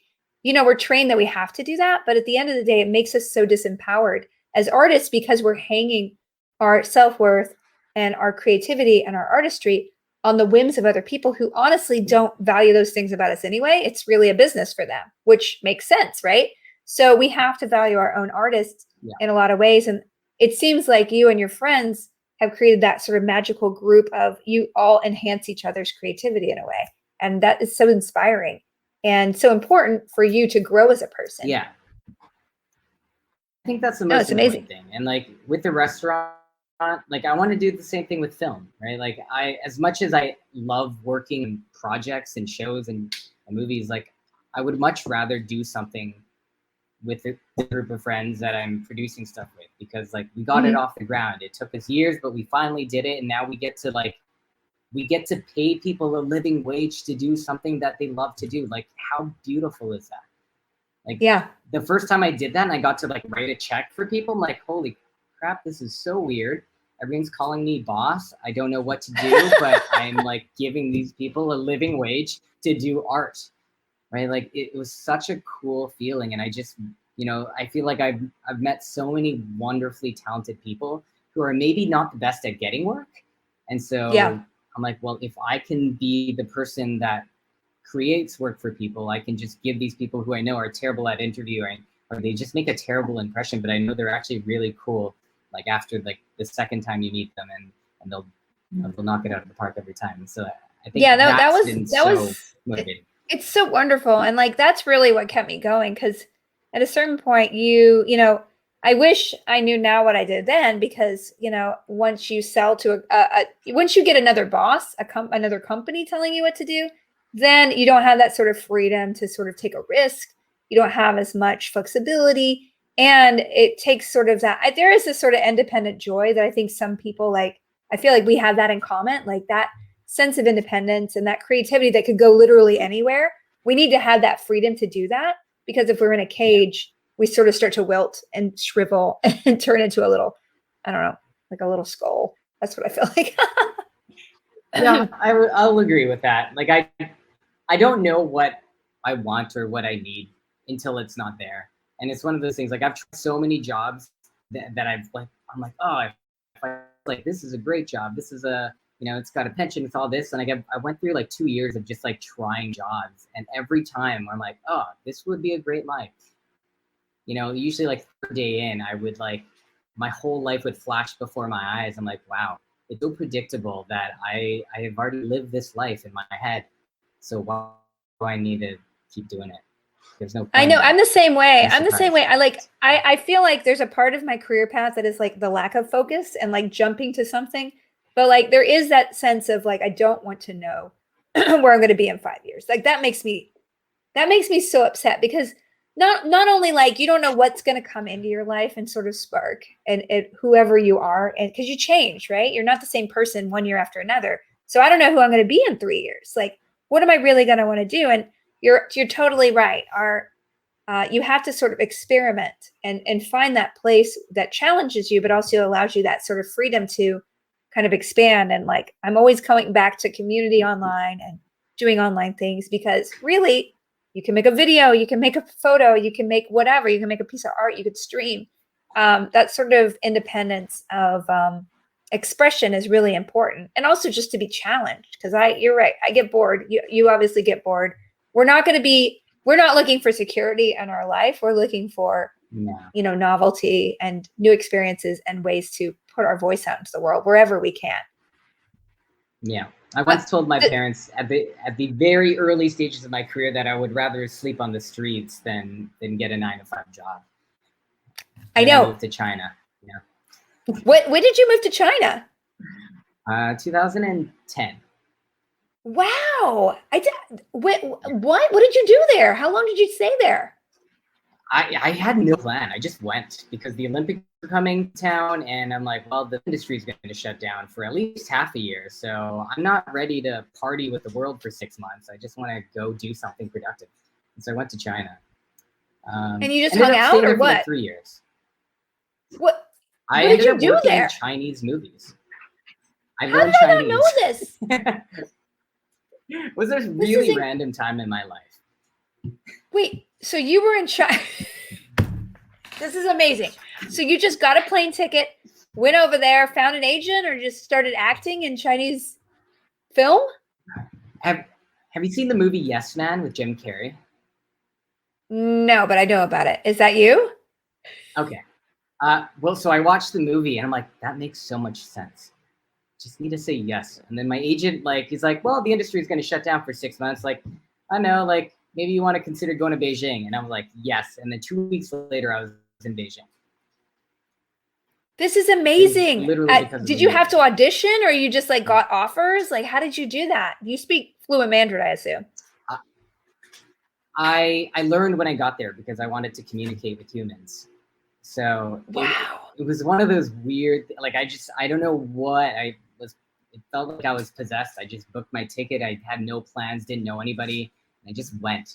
we're trained that we have to do that. But at the end of the day, it makes us so disempowered as artists because we're hanging our self-worth and our creativity and our artistry on the whims of other people who honestly don't value those things about us anyway. It's really a business for them, which makes sense, right? So we have to value our own artists in a lot of ways. And it seems like you and your friends have created that sort of magical group of you all enhance each other's creativity in a way. And that is so inspiring and so important for you to grow as a person. Yeah. I think that's the most important thing. And like with the restaurant, like I want to do the same thing with film, right? Like as much as I love working in projects and shows and movies, like I would much rather do something with the group of friends that I'm producing stuff with, because like we got it off the ground. It took us years, but we finally did it, and now we get to pay people a living wage to do something that they love to do. Like, how beautiful is that? Like, Yeah. The first time I did that and I got to like write a check for people, I'm like, holy crap, this is so weird. Everyone's calling me boss. I don't know what to do, but I'm like giving these people a living wage to do art, right? Like it was such a cool feeling. And I just, I feel like I've met so many wonderfully talented people who are maybe not the best at getting work. And so I'm like, well, if I can be the person that creates work for people, I can just give these people who I know are terrible at interviewing, or they just make a terrible impression, but I know they're actually really cool. Like after like the second time you meet them, and they'll knock it out of the park every time. And so I think that was motivating. It's so wonderful, and like that's really what kept me going, because at a certain point, you know, I wish I knew now what I did then, because once you sell to once you get another boss, another company telling you what to do, then you don't have that sort of freedom to sort of take a risk. You don't have as much flexibility, and it takes sort of that. There is this sort of independent joy that I think some people like. I feel like we have that in common, like that sense of independence and that creativity that could go literally anywhere. We need to have that freedom to do that, because if we're in a cage, we sort of start to wilt and shrivel and turn into a little, I don't know, like a little skull. That's what I feel like. Yeah, I'll agree with that. Like I don't know what I want or what I need until it's not there. And it's one of those things, like I've tried so many jobs that I'm like, oh, like this is a great job. This is it's got a pension, it's all this. And I went through like 2 years of just like trying jobs. And every time I'm like, oh, this would be a great life. Usually like third day in, I would like, my whole life would flash before my eyes. I'm like, wow, it's so predictable that I have already lived this life in my head. So why do I need to keep doing it? There's no point. I know. I'm the same way. I feel like there's a part of my career path that is like the lack of focus and like jumping to something. But like there is that sense of like, I don't want to know where I'm going to be in 5 years. Like that makes me so upset, because not only like you don't know what's going to come into your life and sort of spark and whoever you are, and because you change, right? You're not the same person 1 year after another. So I don't know who I'm going to be in 3 years. Like, what am I really going to want to do? And you're totally right. You have to sort of experiment and find that place that challenges you, but also allows you that sort of freedom to kind of expand. And like, I'm always coming back to community online and doing online things, because really you can make a video, you can make a photo, you can make whatever, you can make a piece of art, you could stream. That sort of independence of expression is really important. And also just to be challenged, because you're right. I get bored. You obviously get bored. We're not looking for security in our life. We're looking for, novelty and new experiences and ways to put our voice out into the world wherever we can. Yeah. I once told my parents at the very early stages of my career that I would rather sleep on the streets than get a 9-to-5 job. I know. I moved to China. Yeah. When did you move to China? 2010. Wow. What did you do there? How long did you stay there? I had no plan. I just went because the Olympics were coming to town, and I'm like, well, the industry is going to shut down for at least half a year. So I'm not ready to party with the world for 6 months. I just want to go do something productive. And so I went to China. And you just hung out, or what? For like 3 years. What did you do there? In Chinese movies. How did I not know this? Was there really random time in my life? Wait, so you were in China? This is amazing. So you just got a plane ticket, went over there, found an agent, or just started acting in Chinese film? Have you seen the movie Yes Man with Jim Carrey? No, but I know about it. Is that you? Okay. Well, so I watched the movie and I'm like, that makes so much sense. Just need to say yes. And then my agent, he's like, well, the industry is going to shut down for 6 months. Like, I know, maybe you want to consider going to Beijing. And I was like, yes. And then 2 weeks later, I was in Beijing. This is amazing. Did you have to audition, or you just got offers? How did you do that? You speak fluent Mandarin, I assume. I learned when I got there because I wanted to communicate with humans. So it was one of those weird, like I don't know what I was. It felt like I was possessed. I just booked my ticket. I had no plans, didn't know anybody. I just went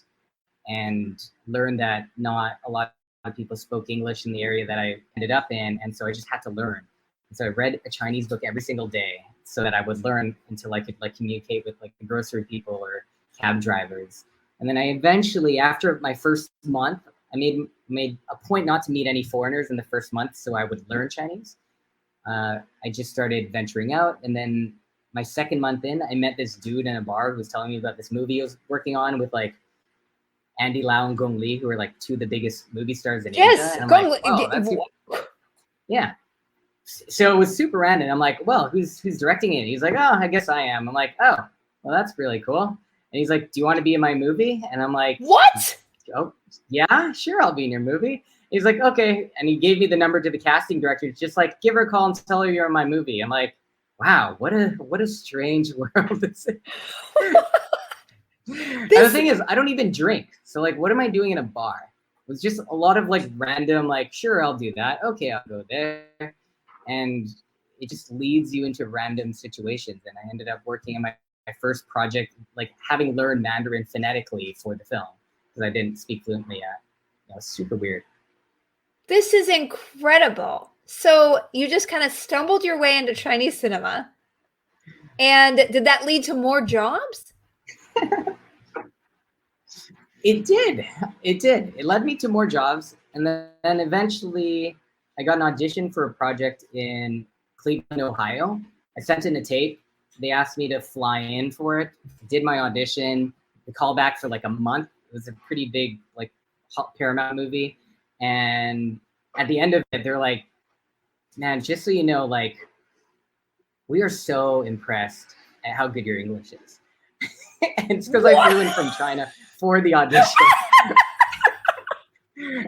and learned that not a lot of people spoke English in the area that I ended up in, and so I just had to learn. And so I read a Chinese book every single day so that I would learn until I could like communicate with like the grocery people or cab drivers. And then I eventually, after my first month, I made a point not to meet any foreigners in the first month, so I would learn Chinese. I just started venturing out, and then my second month in, I met this dude in a bar who was telling me about this movie he was working on with like Andy Lau and Gong Li, who are like two of the biggest movie stars in Asia. And I'm Gong like, oh, that's yeah. So it was super random. I'm like, well, who's directing it? He's like, oh, I guess I am. I'm like, oh, well, that's really cool. And he's like, do you want to be in my movie? And I'm like, what? Oh, yeah, sure, I'll be in your movie. He's like, okay. And he gave me the number to the casting director. It's just like, give her a call and tell her you're in my movie. I'm like, wow, what a strange world this is. And the thing is, I don't even drink. So like, what am I doing in a bar? It was just a lot of like random, like, sure, I'll do that. Okay, I'll go there. And it just leads you into random situations. And I ended up working on my first project, like having learned Mandarin phonetically for the film because I didn't speak fluently yet. It was super weird. This is incredible. So you just kind of stumbled your way into Chinese cinema. And did that lead to more jobs? It did. It led me to more jobs. And then eventually I got an audition for a project in Cleveland, Ohio. I sent in a tape. They asked me to fly in for it. Did my audition. The callback for like a month. It was a pretty big like Paramount movie. And at the end of it, they're like, man, just so you know, like, we are so impressed at how good your English is. And it's because I flew in from China for the audition.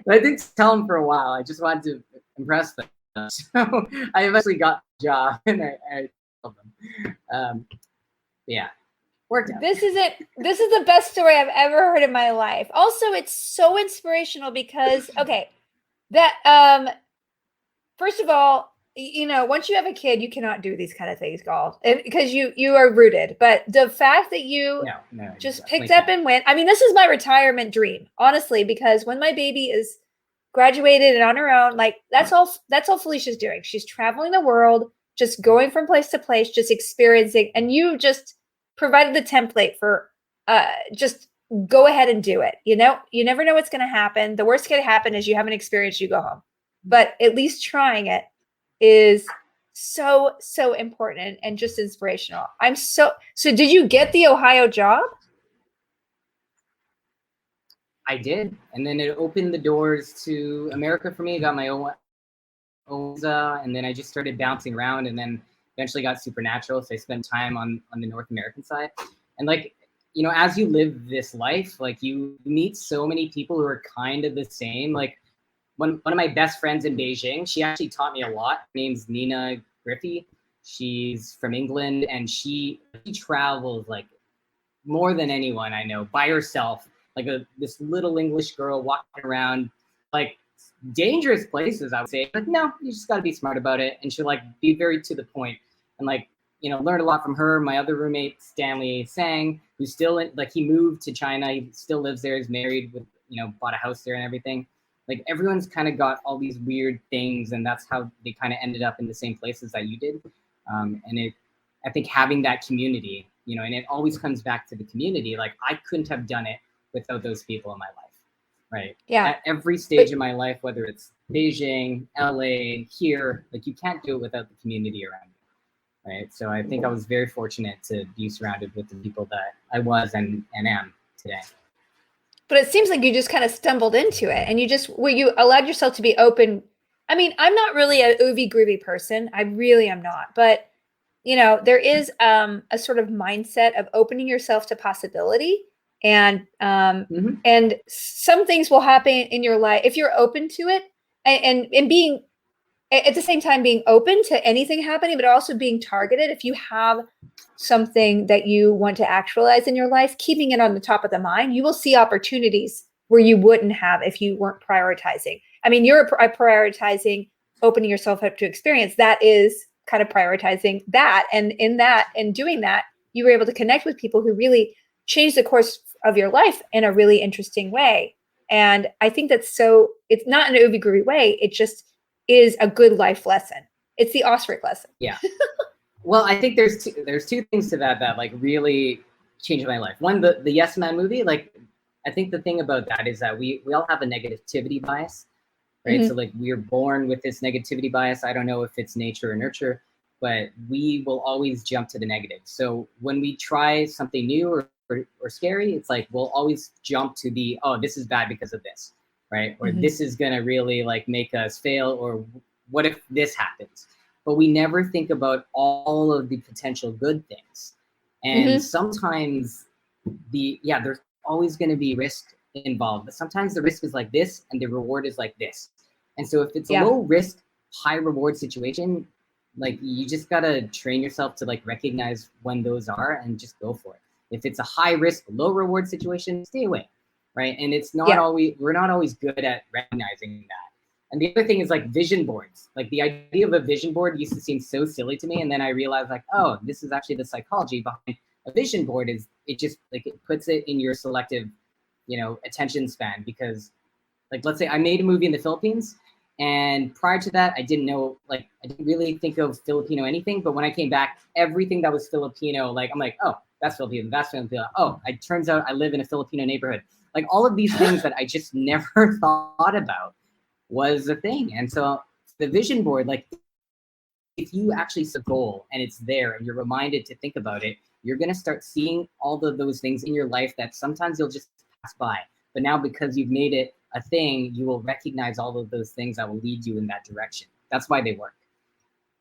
I didn't tell them for a while. I just wanted to impress them. So I eventually got the job and I told them. Yeah, worked out. This is the best story I've ever heard in my life. Also, it's so inspirational because, okay, that, first of all, you know, once you have a kid, you cannot do these kind of things, Gall, because you are rooted. But the fact that you just picked up and went, I mean, this is my retirement dream, honestly, because when my baby is graduated and on her own, like that's all Felicia's doing. She's traveling the world, just going from place to place, just experiencing, and you just provided the template for just go ahead and do it. You know, you never know what's going to happen. The worst that could happen is you have an experience, you go home, but at least trying it is so important and just inspirational. So did you get the Ohio job? I did. And then it opened the doors to America for me. I got my own visa, and then I just started bouncing around and then eventually got Supernatural. So I spent time on the North American side. And like, you know, as you live this life, like you meet so many people who are kind of the same. Like one of my best friends in Beijing, she actually taught me a lot. Her name's Nina Griffey. She's from England, and she travels like more than anyone I know by herself, like this little English girl walking around like dangerous places, I would say. But no, you just got to be smart about it. And she'll like be very to the point and like, you know, learned a lot from her. My other roommate, Stanley Sang, who's still like, he moved to China. He still lives there. He's married with, you know, bought a house there and everything. Like everyone's kind of got all these weird things, and that's how they kind of ended up in the same places that you did. And I think having that community, you know, and it always comes back to the community. Like I couldn't have done it without those people in my life, right? Yeah. At every stage of my life, whether it's Beijing, LA, here, like you can't do it without the community around you, right? So I think I was very fortunate to be surrounded with the people that I was and am today. But it seems like you just kind of stumbled into it, and you allowed yourself to be open. I mean, I'm not really a oovy groovy person. I really am not. But, you know, there is a sort of mindset of opening yourself to possibility. And and some things will happen in your life if you're open to it and being at the same time being open to anything happening, but also being targeted. If you have something that you want to actualize in your life, keeping it on the top of the mind, you will see opportunities where you wouldn't have if you weren't prioritizing. I mean, you're prioritizing opening yourself up to experience. That is kind of prioritizing that. And in that and doing that, you were able to connect with people who really changed the course of your life in a really interesting way. And I think that's so, it's not in an ooby-gooby way. It just is a good life lesson. It's the Osric lesson. Yeah. Well, I think there's two things to that like really changed my life. One, the Yes Man movie. Like, I think the thing about that is that we all have a negativity bias, right? Mm-hmm. So like we're born with this negativity bias. I don't know if it's nature or nurture, but we will always jump to the negative. So when we try something new or scary, it's like we'll always jump to the, oh, this is bad because of this, right? Or this is gonna really like make us fail, or what if this happens? But we never think about all of the potential good things. And sometimes there's always going to be risk involved, but sometimes the risk is like this and the reward is like this. And so if it's a low risk, high reward situation, like you just got to train yourself to like recognize when those are and just go for it. If it's a high risk, low reward situation, stay away, right? And it's not always, we're not always good at recognizing that. And the other thing is like vision boards. Like the idea of a vision board used to seem so silly to me. And then I realized like, oh, this is actually the psychology behind a vision board. Is it just like it puts it in your selective, attention span. Because like, let's say I made a movie in the Philippines, and prior to that, I didn't know, like, I didn't really think of Filipino anything. But when I came back, everything that was Filipino, like, I'm like, oh, that's Filipino, that's Filipino. Oh, it turns out I live in a Filipino neighborhood. Like all of these things that I just never thought about was a thing. And so the vision board, like if you actually set a goal and it's there and you're reminded to think about it, you're going to start seeing all of those things in your life that sometimes you'll just pass by. But now because you've made it a thing, you will recognize all of those things that will lead you in that direction. That's why they work.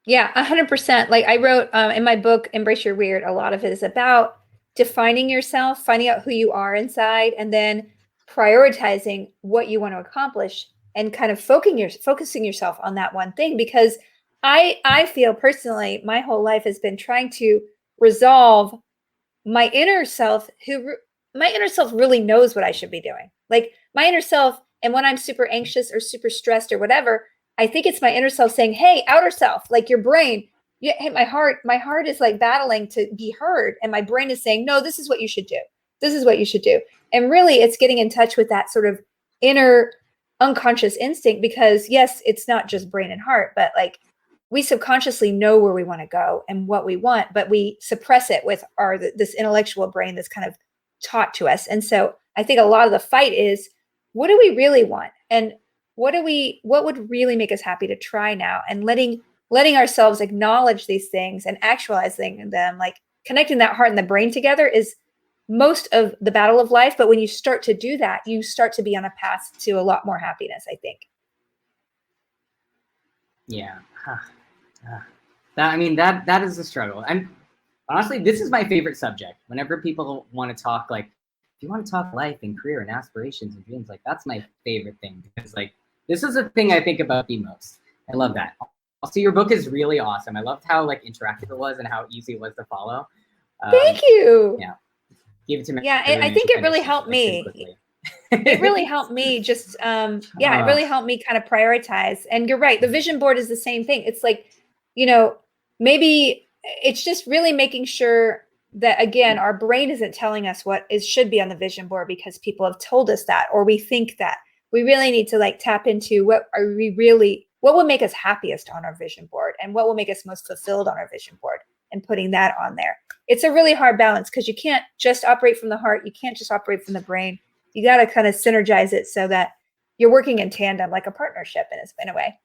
Yeah, 100%. Like I wrote in my book, Embrace Your Weird, a lot of it is about defining yourself, finding out who you are inside, and then prioritizing what you want to accomplish and kind of focusing yourself on that one thing. Because I feel personally, my whole life has been trying to resolve my inner self, my inner self really knows what I should be doing. Like my inner self, and when I'm super anxious or super stressed or whatever, I think it's my inner self saying, hey, outer self, like your brain, hey, my heart is like battling to be heard. And my brain is saying, no, this is what you should do. This is what you should do. And really it's getting in touch with that sort of inner unconscious instinct, because yes, it's not just brain and heart, but like we subconsciously know where we want to go and what we want, but we suppress it with this intellectual brain that's kind of taught to us. And so I think a lot of the fight is, what do we really want? And what would really make us happy to try now? And letting ourselves acknowledge these things and actualizing them, like connecting that heart and the brain together, is most of the battle of life. But when you start to do that, you start to be on a path to a lot more happiness, I think. Yeah. That is a struggle. And honestly, this is my favorite subject. Whenever people want to talk, like, if you want to talk life and career and aspirations and dreams, like that's my favorite thing, because like this is the thing I think about the most. I love that. Also, your book is really awesome. I loved how like interactive it was and how easy it was to follow. Thank you. Yeah. Give it to me. Yeah, I think it really helped me. It really helped me just, it really helped me kind of prioritize. And you're right. The vision board is the same thing. It's like, maybe it's just really making sure that, again, our brain isn't telling us what should be on the vision board because people have told us that, or we think that. We really need to like tap into what will make us happiest on our vision board and what will make us most fulfilled on our vision board, and putting that on there. It's a really hard balance because you can't just operate from the heart. You can't just operate from the brain. You got to kind of synergize it so that you're working in tandem, like a partnership in a way.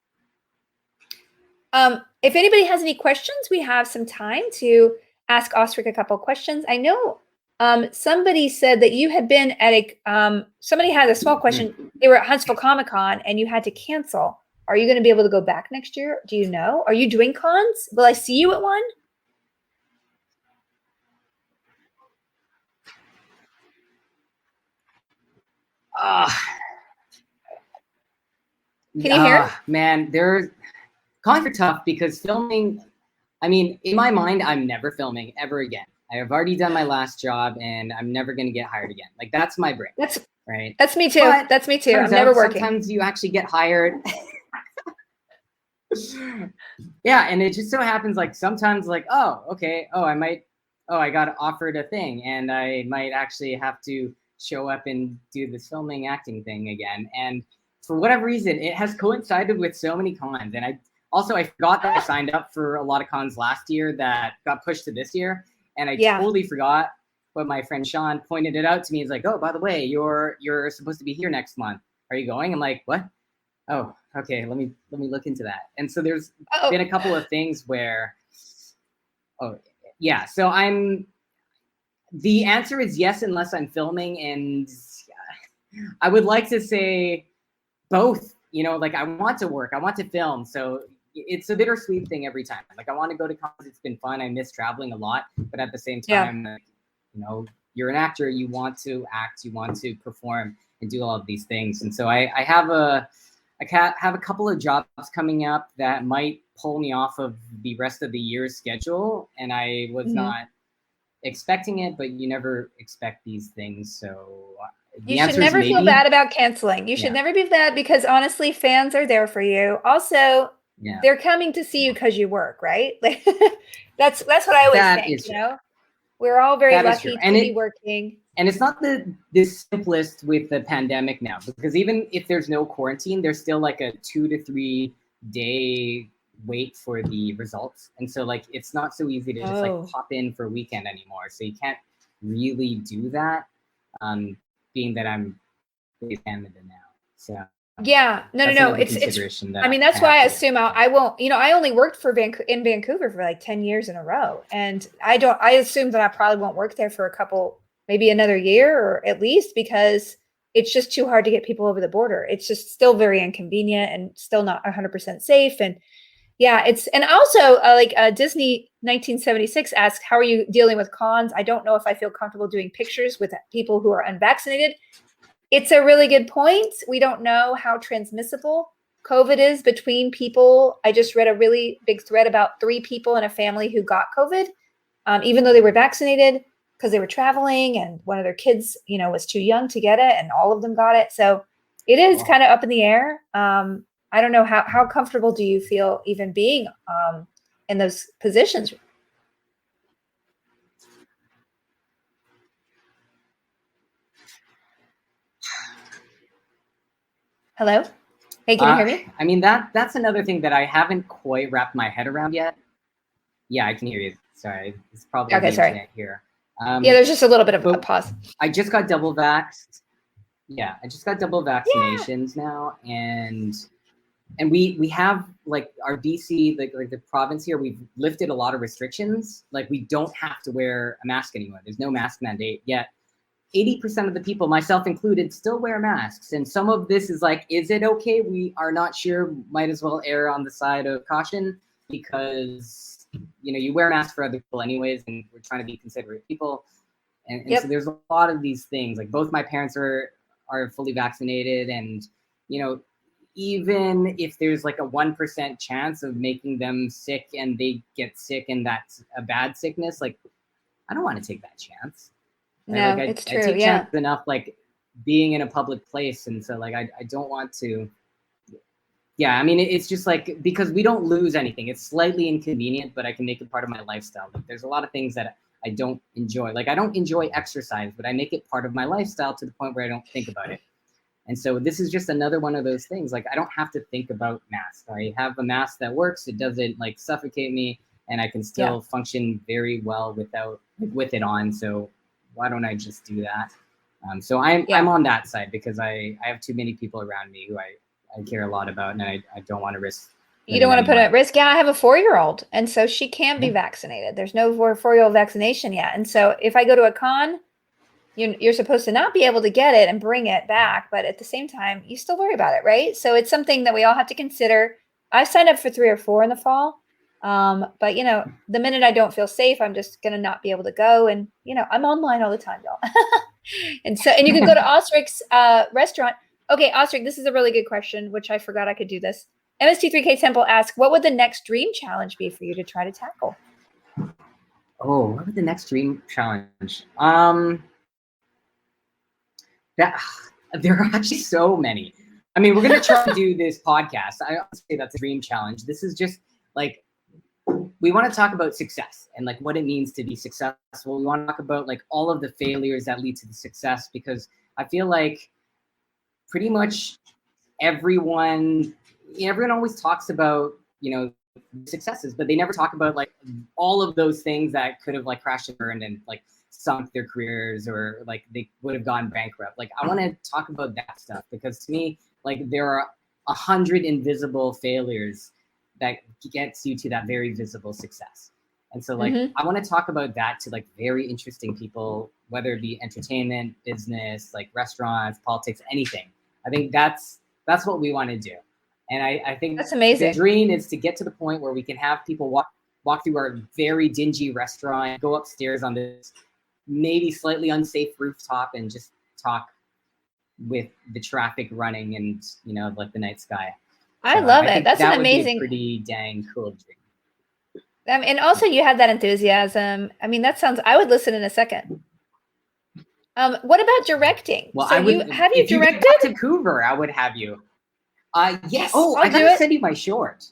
If anybody has any questions, we have some time to ask Osric a couple of questions. I know somebody said that you had been at somebody had a small question. They were at Huntsville Comic-Con and you had to cancel. Are you going to be able to go back next year? Do you know? Are you doing cons? Will I see you at one? Can you hear? Man, cons are tough because filming, I mean, in my mind, I'm never filming ever again. I have already done my last job and I'm never going to get hired again. Like that's my break. Right. That's me too. But that's me too. I'm never working. Sometimes you actually get hired. Yeah. And it just so happens like sometimes like, oh, okay. I got offered a thing and I might actually have to show up and do this filming acting thing again. And for whatever reason, it has coincided with so many cons. And I forgot that I signed up for a lot of cons last year that got pushed to this year. And I totally forgot. But my friend Sean pointed it out to me. He's like, oh, by the way, you're supposed to be here next month. Are you going? I'm like, what? Oh, okay. Let me look into that. And so there's been a couple of things where, so the answer is yes, unless I'm filming. And I would like to say both, like I want to work, I want to film. So it's a bittersweet thing every time. Like I want to go to cons. It's been fun. I miss traveling a lot, but at the same time, you're an actor, you want to act, you want to perform and do all of these things. And so I have a couple of jobs coming up that might pull me off of the rest of the year's schedule. And I was not expecting it, but you never expect these things. So you should never feel bad about canceling. You should never be bad because honestly, fans are there for you. Also, they're coming to see you because you work, right? Like that's what I always think, We're all very lucky to be working. And it's not the simplest with the pandemic now, because even if there's no quarantine, there's still like a 2 to 3 day wait for the results. And so like, it's not so easy to just like pop in for a weekend anymore. So you can't really do that, being that I'm in Canada now. So yeah, no. It's I mean, that's why I assume I won't, I only worked in Vancouver for like 10 years in a row. And I assume that I probably won't work there for maybe another year or at least, because it's just too hard to get people over the border. It's just still very inconvenient and still not 100% safe. And and also Disney 1976 asked, how are you dealing with cons? I don't know if I feel comfortable doing pictures with people who are unvaccinated. It's a really good point. We don't know how transmissible COVID is between people. I just read a really big thread about 3 people in a family who got COVID, even though they were vaccinated because they were traveling and one of their kids, was too young to get it and all of them got it. So it is kind of up in the air. I don't know how comfortable do you feel even being in those positions? Hello? Hey, can you hear me? I mean, that's another thing that I haven't quite wrapped my head around yet. Yeah, I can hear you. Sorry. It's probably the internet here. There's just a little bit of a pause. I just got double vaxxed. Yeah, I just got double vaccinations now. And we have like our BC, like the province here, we've lifted a lot of restrictions. Like we don't have to wear a mask anymore. There's no mask mandate yet. 80% of the people, myself included, still wear masks. And some of this is like, is it okay? We are not sure. Might as well err on the side of caution because, you wear masks for other people anyways, and we're trying to be considerate people. And so there's a lot of these things. Like both my parents are fully vaccinated, and, even if there's like a 1% chance of making them sick and they get sick and that's a bad sickness, like I don't want to take that chance. No, like, it's true. I take chance enough, like being in a public place, and so like I don't want to. Yeah, I mean it's just like because we don't lose anything. It's slightly inconvenient, but I can make it part of my lifestyle. Like there's a lot of things that I don't enjoy. Like I don't enjoy exercise, but I make it part of my lifestyle to the point where I don't think about it. And so this is just another one of those things. Like I don't have to think about masks. I have a mask that works. It doesn't like suffocate me, and I can still function very well with it on. So why don't I just do that? So I'm on that side because I have too many people around me who I care a lot about, and I don't want to risk. You don't want to put it at risk. Yeah, I have a 4-year-old, and so she can be vaccinated. There's no 4-year-old vaccination yet. And so if I go to a con, you're supposed to not be able to get it and bring it back, but at the same time, you still worry about it, right? So it's something that we all have to consider. I've signed up for 3 or 4 in the fall. But the minute I don't feel safe, I'm just going to not be able to go. And, I'm online all the time, y'all. and you can go to Osric's restaurant. Okay, Osric, this is a really good question, which I forgot I could do this. MST3K Temple asks, what would the next dream challenge be for you to try to tackle? Oh, what would the next dream challenge? There are actually so many. I mean, we're gonna try to do this podcast. I don't say that's a dream challenge. This is just like, we want to talk about success and like what it means to be successful. We want to talk about like all of the failures that lead to the success, because I feel like pretty much everyone always talks about, successes, but they never talk about like all of those things that could have like crashed and burned and like sunk their careers, or like they would have gone bankrupt. Like I want to talk about that stuff, because to me, like there are 100 invisible failures that gets you to that very visible success. And so like I want to talk about that to like very interesting people, whether it be entertainment, business, like restaurants, politics, anything. I think that's what we want to do. And I think that's amazing. The dream is to get to the point where we can have people walk through our very dingy restaurant, go upstairs on this maybe slightly unsafe rooftop, and just talk with the traffic running and, like the night sky. I love it. That's an amazing, pretty dang cool dream. And also you have that enthusiasm. I mean, I would listen in a second. What about directing? Well, so have you directed? If you to Vancouver, I would have you. Yes. Oh, I gotta send you my short.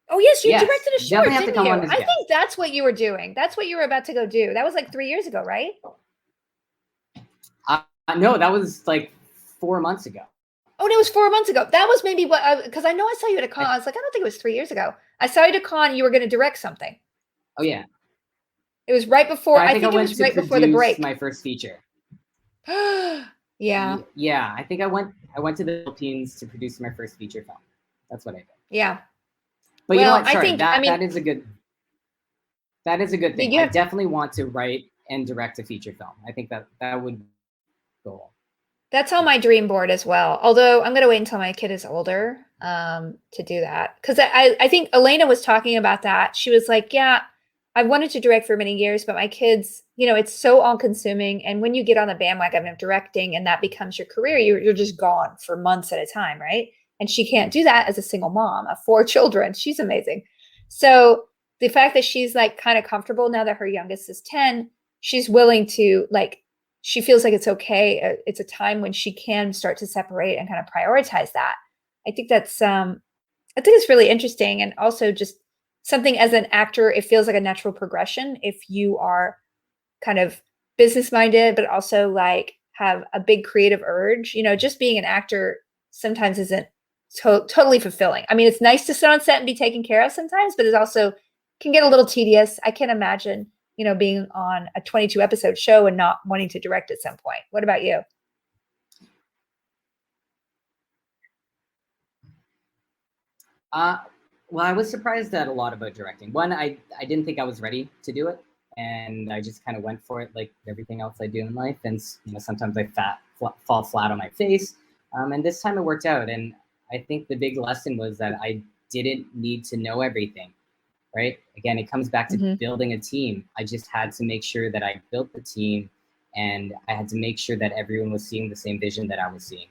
Oh yes, you directed a short, didn't you? I think that's what you were doing. That's what you were about to go do. That was like 3 years ago, right? No, that was like 4 months ago. Oh, it was 4 months ago. That was maybe because I know I saw you at a con. I was like, I don't think it was 3 years ago. I saw you at a con. You were going to direct something. Oh yeah. It was right before. I think it was right before the break. My first feature. Yeah. Yeah, I think I went to the Philippines to produce my first feature film. That's what I did. Yeah. But you know what? Sorry, that is a good thing. I definitely want to write and direct a feature film. I think that would go. That's on my dream board as well. Although I'm going to wait until my kid is older to do that. Because I think Alaina was talking about that. She was like, yeah, I wanted to direct for many years, but my kids, it's so all consuming. And when you get on the bandwagon of directing and that becomes your career, you're just gone for months at a time, right? And she can't do that as a single mom of 4 children. She's amazing. So the fact that she's like kind of comfortable now that her youngest is 10, she's willing to she feels like it's okay. It's a time when she can start to separate and kind of prioritize that. I think that's, I think it's really interesting. And also just something as an actor, it feels like a natural progression if you are kind of business minded, but also like have a big creative urge. Just being an actor sometimes isn't totally fulfilling. I mean, it's nice to sit on set and be taken care of sometimes, but it also can get a little tedious. I can't imagine, being on a 22 episode show and not wanting to direct at some point. What about you? Well, I was surprised at a lot about directing. One, I didn't think I was ready to do it, and I just kind of went for it like everything else I do in life. And sometimes I fall flat on my face. And this time it worked out. And I think the big lesson was that I didn't need to know everything, right? Again, it comes back to building a team. I just had to make sure that I built the team, and I had to make sure that everyone was seeing the same vision that I was seeing.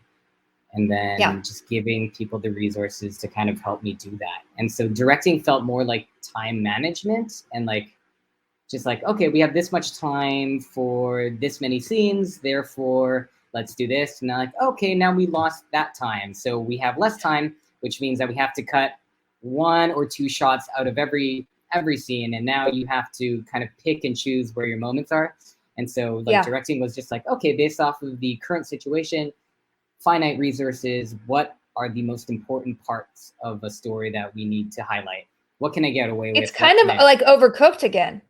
And then just giving people the resources to kind of help me do that. And so directing felt more like time management and okay, we have this much time for this many scenes, therefore let's do this. And I'm okay, now we lost that time. So we have less time, which means that we have to cut 1 or 2 shots out of every scene. And now you have to kind of pick and choose where your moments are. And so directing was just okay, based off of the current situation, finite resources, what are the most important parts of a story that we need to highlight? What can I get away with? It's kind of like Overcooked again.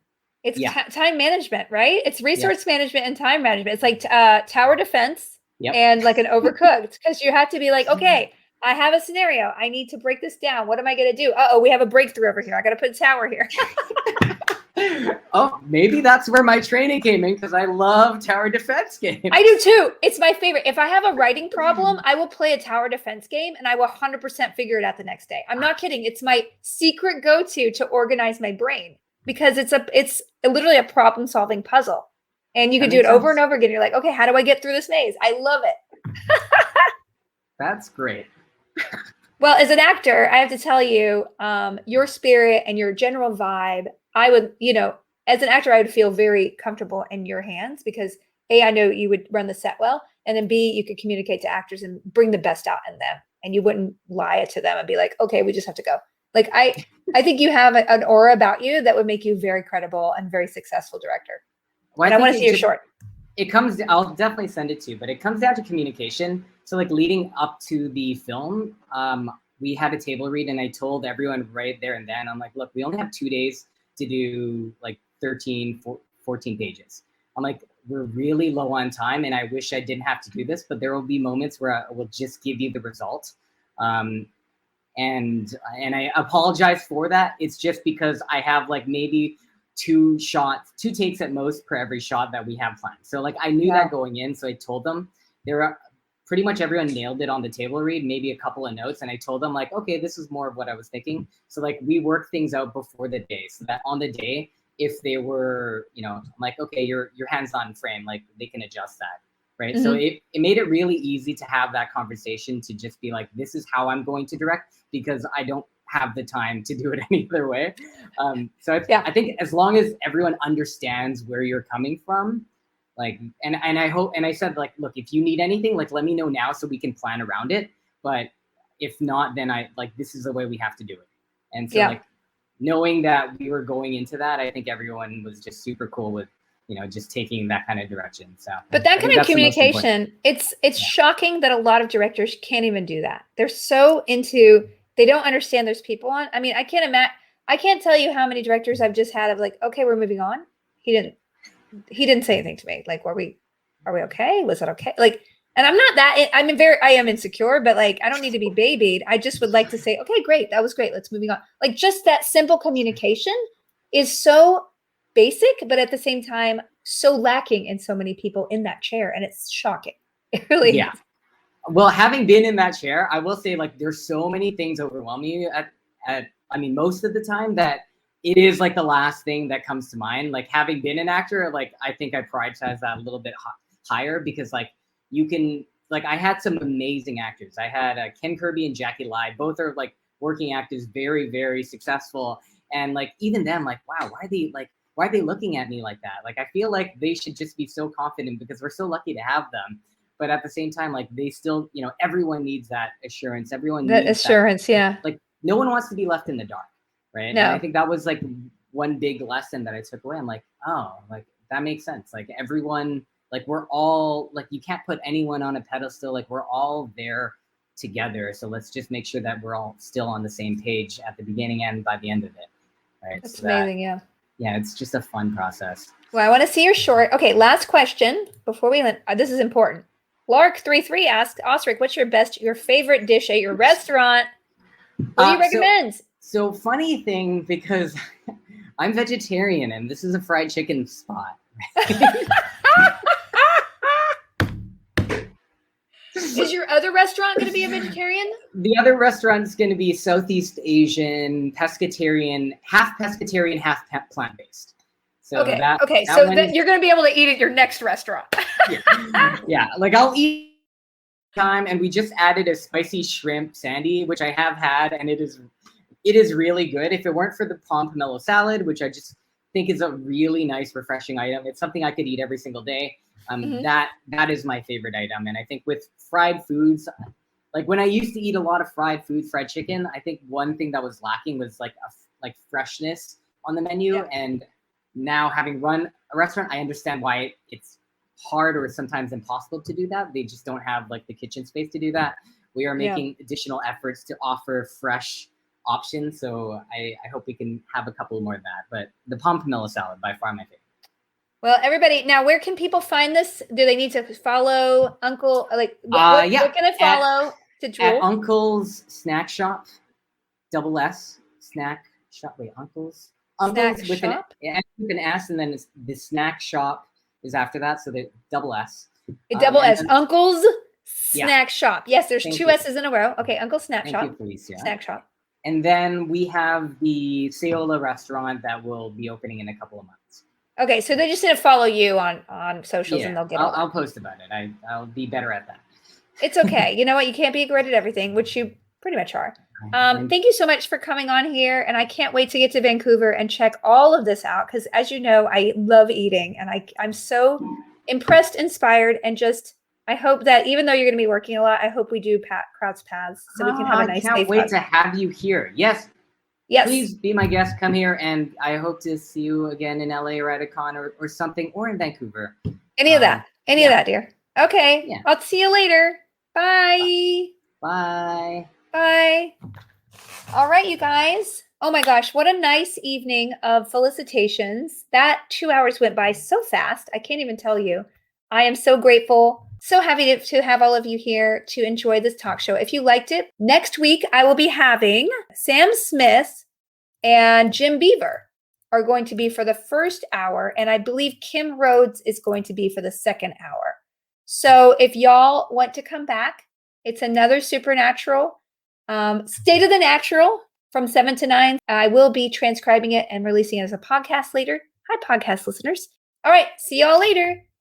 It's time management, right? It's resource management and time management. It's like tower defense and like an Overcooked, because you have to be like, okay, I have a scenario. I need to break this down. What am I going to do? Uh-oh, we have a breakthrough over here. I got to put a tower here. Oh, maybe that's where my training came in, because I love tower defense games. I do too. It's my favorite. If I have a writing problem, I will play a tower defense game and I will 100% figure it out the next day. I'm not kidding. It's my secret go-to to organize my brain, because it's literally a problem solving puzzle. And you can do it over and over again. You're like, okay, how do I get through this maze? I love it. That's great. Well, as an actor, I have to tell you, your spirit and your general vibe, I would, as an actor, I would feel very comfortable in your hands because A, I know you would run the set well, and then B, you could communicate to actors and bring the best out in them, and you wouldn't lie to them and be like, okay, we just have to go. Like I think you have an aura about you that would make you very credible and very successful director. Well, and I want to see your short. I'll definitely send it to you, but it comes down to communication. So like leading up to the film, we had a table read and I told everyone right there and then, I'm like, look, we only have 2 days to do like 13, 14 pages. I'm like, we're really low on time and I wish I didn't have to do this, but there will be moments where I will just give you the result. And I apologize for that. It's just because I have like maybe 2 takes at most per every shot that we have planned. So like I knew that going in, so I told them. Pretty much everyone nailed it on the table read, maybe a couple of notes, and I told them like, okay, this is more of what I was thinking. So like we worked things out before the day, so that on the day, if they were, I'm like, okay, your hand's not in frame, like they can adjust that, right? Mm-hmm. So it made it really easy to have that conversation, to just be like, this is how I'm going to direct, because I don't have the time to do it any other way. So I think as long as everyone understands where you're coming from, like, and I hope, and I said like, look, if you need anything, like, let me know now so we can plan around it. But if not, then this is the way we have to do it. And so like knowing that we were going into that, I think everyone was just super cool with, just taking that kind of direction. So, but that kind of communication, it's shocking that a lot of directors can't even do that. They're so into, they don't understand there's people on. I mean, I can't tell you how many directors I've just had of like, okay, we're moving on. He didn't say anything to me. Like, are we okay? Was it okay? Like, and I'm not that, I am insecure, but like, I don't need to be babied. I just would like to say, okay, great. That was great. Let's moving on. Like just that simple communication is so basic, but at the same time, so lacking in so many people in that chair. And it's shocking. It really is. Well, having been in that chair, I will say like, there's so many things overwhelming you most of the time that it is like the last thing that comes to mind. Like having been an actor, like I think I prioritize that a little bit higher, because like you can, like I had some amazing actors. I had Ken Kirby and Jackie Lai. Both are like working actors, very, very successful. And like even them, like, wow, why are they looking at me like that? Like I feel like they should just be so confident because we're so lucky to have them. But at the same time, like they still, everyone needs that assurance. Everyone needs that assurance. Yeah. Like no one wants to be left in the dark. Right. No. And I think that was like one big lesson that I took away. I'm like, oh, like that makes sense. Like everyone, like we're all like, you can't put anyone on a pedestal. Like we're all there together. So let's just make sure that we're all still on the same page at the beginning and by the end of it. Right. That's amazing. Yeah. Yeah. It's just a fun process. Well, I want to see your short. Okay. Last question before we end. This is important. Lark33 asked, Osric, what's your favorite dish at your restaurant? What do you recommend? So funny thing, because I'm vegetarian and this is a fried chicken spot. Is your other restaurant going to be a vegetarian? The other restaurant is going to be Southeast Asian, pescatarian, half plant-based. So okay. So then you're going to be able to eat at your next restaurant. Yeah. Like I'll eat time, and we just added a spicy shrimp sandy, which I have had, and it is really good. If it weren't for the palm pomelo salad, which I just think is a really nice, refreshing item, it's something I could eat every single day. That is my favorite item. And I think with fried foods, like when I used to eat a lot of fried chicken, I think one thing that was lacking was like freshness on the menu. Yeah. And now having run a restaurant, I understand why it's hard or sometimes impossible to do that. They just don't have like the kitchen space to do that. We are making additional efforts to offer fresh options. So I hope we can have a couple more of that. But the palm pomelo salad, by far my favorite. Well, everybody, now where can people find this? Do they need to follow Uncle? Like, what can I follow to drool? At Uncle's Snack Shop, SS Snack Shop. Wait, Uncle's with shop? With an S, and then it's the Snack Shop is after that. So the SS. S. Uncle's Snack Shop. Yes, there's two S's in a row. Okay, Uncle's Snack Shop. Thank you, Felicia. Snack Shop. And then we have the Sayola restaurant that will be opening in a couple of months. Okay, so they just need to follow you on socials, and they'll get all I'll post about it. I'll be better at that. It's okay. You know what? You can't be great at everything, which you pretty much are. Thank you so much for coming on here. And I can't wait to get to Vancouver and check all of this out. Because as you know, I love eating and I'm so impressed, inspired, and just, I hope that even though you're going to be working a lot, I hope we do cross paths so we can have a nice, I can't safe wait hug. to have you here. Yes. Yes. Please be my guest. Come here. And I hope to see you again in LA or at a con or something, or in Vancouver. Any of that, dear. Okay. Yeah. I'll see you later. Bye. Bye. Bye. All right, you guys. Oh my gosh, what a nice evening of felicitations. That 2 hours went by so fast. I can't even tell you. I am so grateful, so happy to have all of you here to enjoy this talk show. If you liked it, next week I will be having Sam Smith and Jim Beaver are going to be for the first hour, and I believe Kim Rhodes is going to be for the second hour. So if y'all want to come back, it's another supernatural, State of the Natural from 7 to 9. I will be transcribing it and releasing it as a podcast later. Hi, podcast listeners. All right, see y'all later.